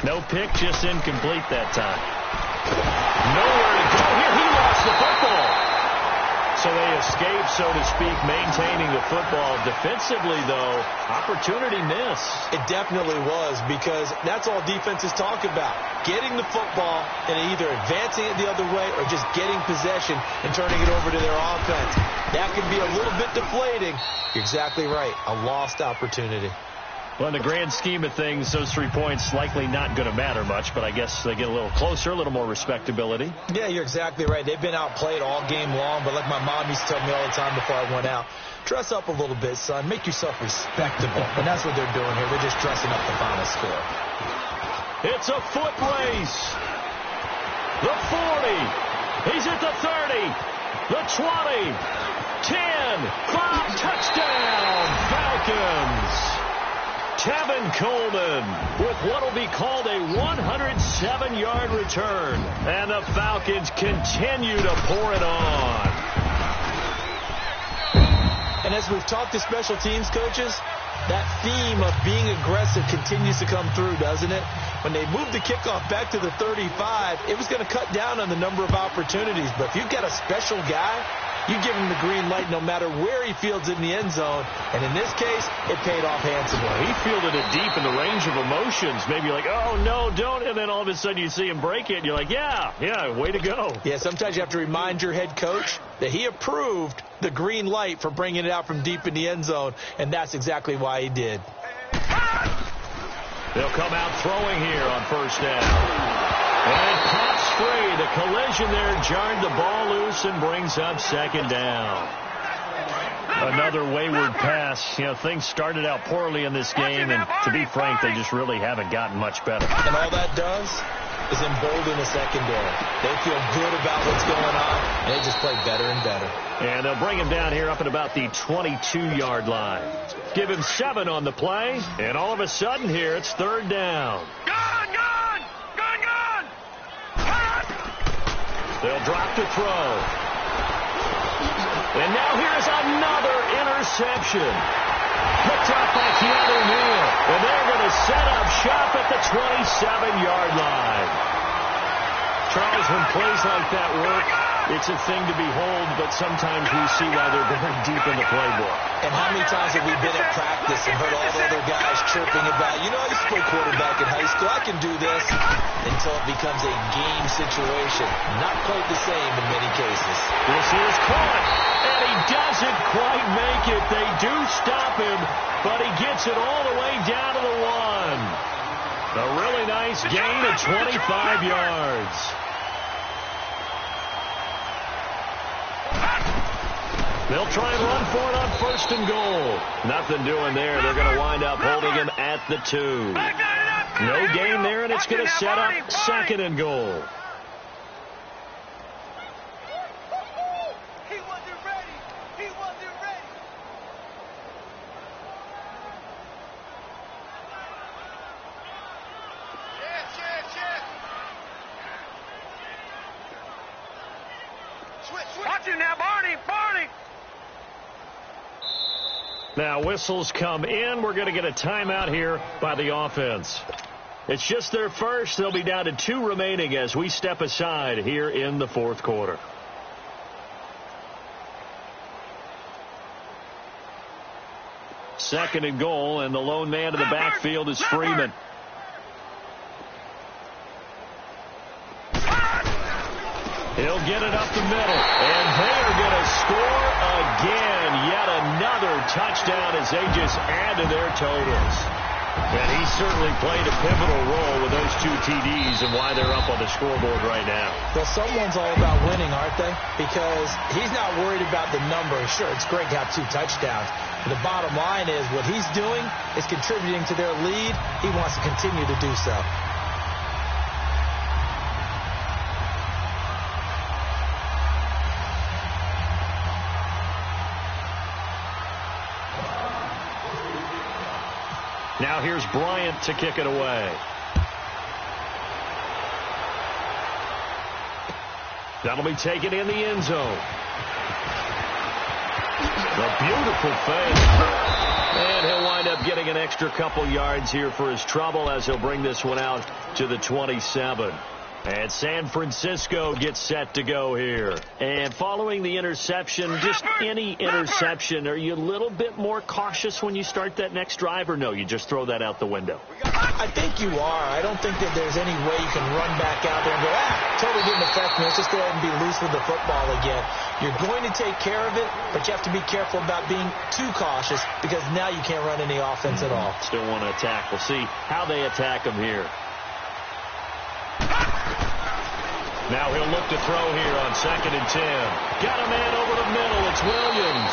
No pick, just incomplete that time. Nowhere to go. Here, he lost the football. So they escape, so to speak, maintaining the football. Defensively, though, opportunity miss. It definitely was, because that's all defenses talk about. Getting the football and either advancing it the other way or just getting possession and turning it over to their offense. That can be a little bit deflating. You're exactly right. A lost opportunity. Well, in the grand scheme of things, those 3 points likely not going to matter much, but I guess they get a little closer, a little more respectability. Yeah, you're exactly right. They've been outplayed all game long, but like my mom used to tell me all the time before I went out, dress up a little bit, son. Make yourself respectable. And that's what they're doing here. They're just dressing up the final score. It's a foot race. The 40. He's at the 30. The 20. 10. 5. Touchdown. Falcons. Tevin Coleman with what will be called a 107-yard return. And the Falcons continue to pour it on. And as we've talked to special teams coaches, That theme of being aggressive continues to come through, doesn't it? When they moved the kickoff back to the 35, it was going to cut down on the number of opportunities. But if you've got a special guy, you give him the green light no matter where he fields it in the end zone. And in this case, it paid off handsomely. He fielded it deep in the range of emotions. Maybe like, oh, no, don't. And then all of a sudden you see him break it, and you're like, yeah, way to go. Yeah, sometimes you have to remind your head coach that he approved the green light for bringing it out from deep in the end zone, and that's exactly why he did. They'll come out throwing here on first down. And it pops free. The collision there jarred the ball loose and brings up second down. Another wayward pass. You know, things started out poorly in this game, and to be frank, they just really haven't gotten much better. And all that does is embolden the secondary. They feel good about what's going on, and they just play better and better. And they'll bring him down here up at about the 22-yard line. Give him 7 on the play, and all of a sudden here it's third down. They'll drop to throw. And now here's another interception. Picked up by Keanu Neal. And they're going to set up shop at the 27-yard line. Charles, when plays like that work, it's a thing to behold, but sometimes we see why they're very deep in the playbook. And how many times have we been at practice and heard all the other guys chirping about, you know, I used to play quarterback in high school, I can do this, until it becomes a game situation. Not quite the same in many cases. This is caught, and he doesn't quite make it. They do stop him, but he gets it all the way down to the 1. A really nice gain of 25 yards. They'll try and run for it on first and goal. Nothing doing there. They're going to wind up holding him at the 2. No gain there, and it's going to set up second and goal. He wasn't ready. He wasn't ready. Switch. Watch him now, Barney. Now whistles come in. We're going to get a timeout here by the offense. It's just their first. They'll be down to 2 remaining as we step aside here in the fourth quarter. Second and goal, and the lone man in the backfield is Freeman. He'll get it up the middle, and they are going to score again. Yet another touchdown as they just add to their totals. And he certainly played a pivotal role with those 2 TDs and why they're up on the scoreboard right now. Well, someone's all about winning, aren't they? Because he's not worried about the number. Sure, it's great to have 2 touchdowns. But the bottom line is what he's doing is contributing to their lead. He wants to continue to do so. Now here's Bryant to kick it away. That'll be taken in the end zone. A beautiful fake. And he'll wind up getting an extra couple yards here for his trouble as he'll bring this one out to the 27. And San Francisco gets set to go here. And following the interception, just any interception, are you a little bit more cautious when you start that next drive, or no, you just throw that out the window? I think you are. I don't think that there's any way you can run back out there and go, totally didn't affect me. Let's just go ahead and be loose with the football again. You're going to take care of it, but you have to be careful about being too cautious because now you can't run any offense at all. Still want to attack. We'll see how they attack them here. Now he'll look to throw here on 2nd and 10. Got a man over the middle. It's Williams.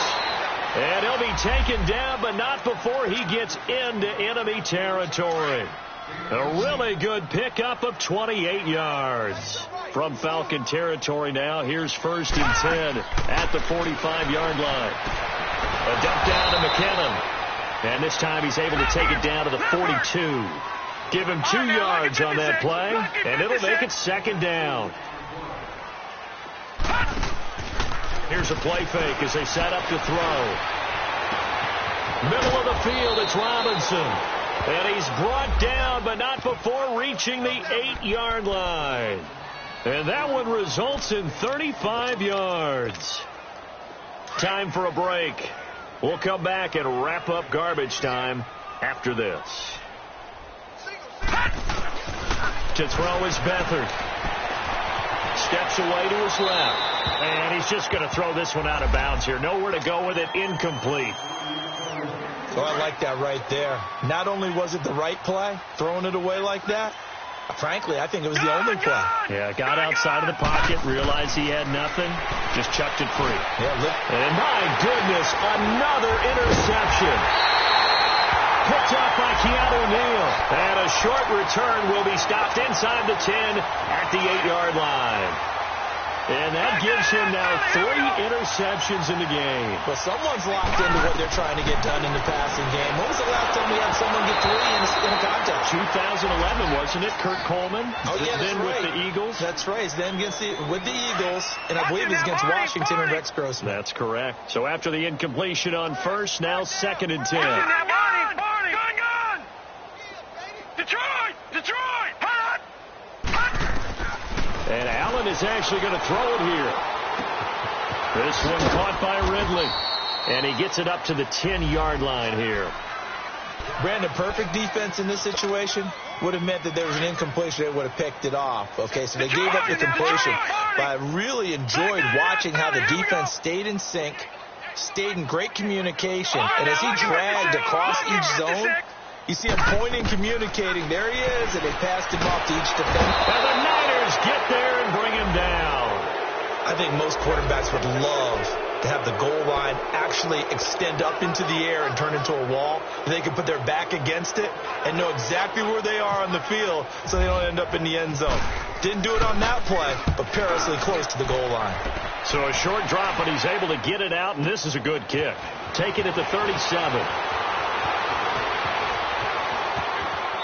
And he'll be taken down, but not before he gets into enemy territory. A really good pickup of 28 yards. From Falcon territory now, here's 1st and 10 at the 45-yard line. A dump down to McKinnon. And this time he's able to take it down to the 42. Give him 2 yards on that play, and it'll make it 2nd down. Here's a play fake as they set up to throw. Middle of the field, it's Robinson. And he's brought down, but not before reaching the 8-yard line. And that one results in 35 yards. Time for a break. We'll come back and wrap up garbage time after this. To throw is Beathard. Steps away to his left. And he's just going to throw this one out of bounds here. Nowhere to go with it. Incomplete. Oh, I like that right there. Not only was it the right play, throwing it away like that, frankly, I think it was the only play. Yeah, got outside of the pocket, realized he had nothing, just chucked it free. Yeah, and my goodness, another interception. Picked off by Keanu Neal. And a short return will be stopped inside the 10 at the 8-yard line. And that gives him now 3 interceptions in the game. But someone's locked into what they're trying to get done in the passing game. When was the last time we had someone get 3 in a contest? 2011, wasn't it? Kurt Coleman. Oh, yeah, that's then right. With the Eagles. That's right. Then with the Eagles, and I believe it was against Washington and Rex Grossman. That's correct. So after the incompletion on first, now 2nd and 10. Gun! Detroit! Hot! And Allen is actually going to throw it here. This one caught by Ridley. And he gets it up to the 10-yard line here. Brandon, perfect defense in this situation would have meant that there was an incompletion. They would have picked it off. Okay, so they gave up the completion. But I really enjoyed watching how the defense stayed in sync, stayed in great communication. And as he dragged across each zone, you see him pointing, communicating. There he is, and they passed him off to each defender. And the Niners get there and bring him down. I think most quarterbacks would love to have the goal line actually extend up into the air and turn into a wall. They can put their back against it and know exactly where they are on the field so they don't end up in the end zone. Didn't do it on that play, but perilously close to the goal line. So a short drop, but he's able to get it out, and this is a good kick. Take it at the 37.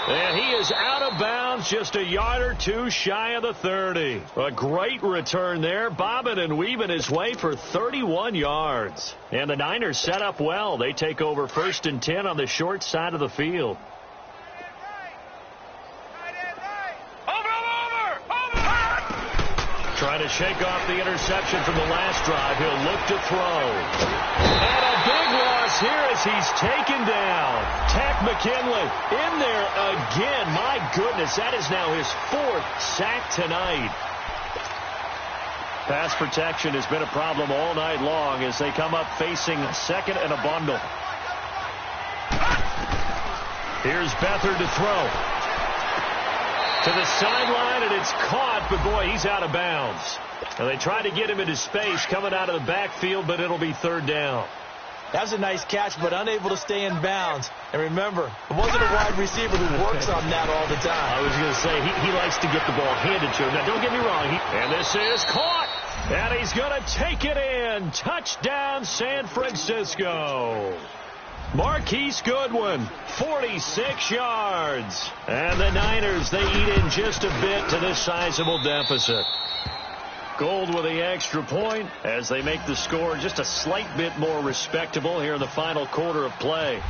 And he is out of bounds, just a yard or two shy of the 30. A great return there, bobbing and weaving his way for 31 yards. And the Niners set up well. They take over 1st and 10 on the short side of the field. Trying to shake off the interception from the last drive. He'll look to throw. And a big loss here as he's taken down. Takk McKinley in there again. My goodness, that is now his 4th sack tonight. Pass protection has been a problem all night long as they come up facing 2nd and a bundle. Here's Beathard to throw. To the sideline, and it's caught, but boy, he's out of bounds. And they try to get him into space coming out of the backfield, but it'll be 3rd down. That was a nice catch, but unable to stay in bounds. And remember, it wasn't a wide receiver who works on that all the time. I was going to say, he likes to get the ball handed to him. Now, don't get me wrong. And this is caught. And he's going to take it in. Touchdown, San Francisco. Marquise Goodwin, 46 yards. And the Niners, they eat in just a bit to this sizable deficit. Gold with the extra point as they make the score just a slight bit more respectable here in the final quarter of play.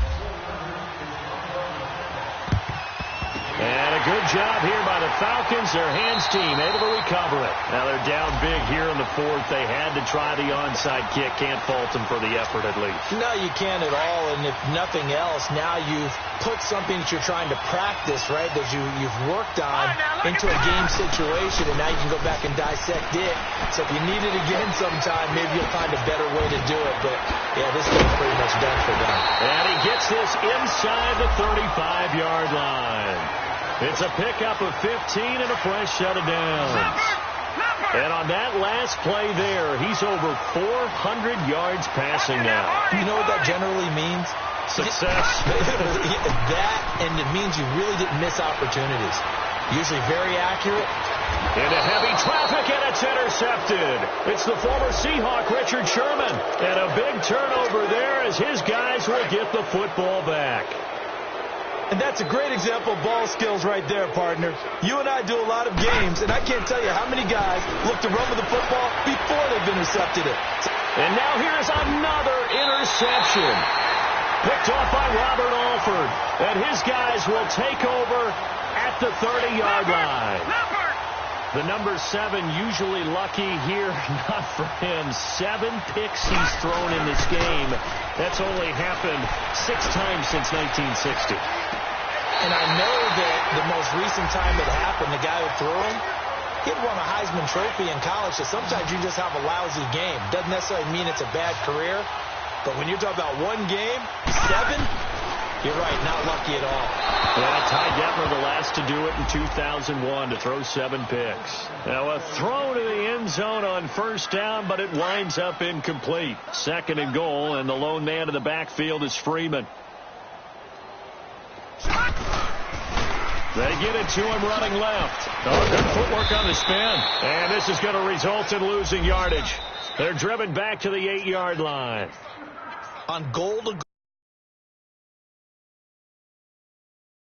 And a good job here by the Falcons. Their hands team able to recover it. Now they're down big here in the 4th. They had to try the onside kick. Can't fault them for the effort at least. No, you can't at all. And if nothing else, now you've put something that you're trying to practice, right, that you've worked on into a game situation, and now you can go back and dissect it. So if you need it again sometime, maybe you'll find a better way to do it. But, yeah, this game's pretty much done for them. And he gets this inside the 35-yard line. It's a pickup of 15 and a fresh set of downs. And on that last play there, he's over 400 yards passing now. You know what that generally means? Success. That, and it means you really didn't miss opportunities. Usually very accurate. Into heavy traffic, and it's intercepted. It's the former Seahawk, Richard Sherman. And a big turnover there as his guys will get the football back. And that's a great example of ball skills right there, partner. You and I do a lot of games, and I can't tell you how many guys look to run with the football before they've intercepted it. And now here's another interception. Picked off by Robert Alford. And his guys will take over at the 30-yard line. The number 7 usually lucky here. Not for him. 7 picks he's thrown in this game. That's only happened 6 times since 1960. And I know that the most recent time it happened, the guy who threw him, he had won a Heisman Trophy in college, so sometimes you just have a lousy game. Doesn't necessarily mean it's a bad career, but when you're talking about one game, 7, you're right, not lucky at all. Yeah, Ty Detmer the last to do it in 2001 to throw 7 picks. Now a throw to the end zone on first down, but it winds up incomplete. 2nd and goal, and the lone man in the backfield is Freeman. They get it to him running left. Oh, good footwork on the spin. And this is going to result in losing yardage. They're driven back to the 8-yard line. On goal to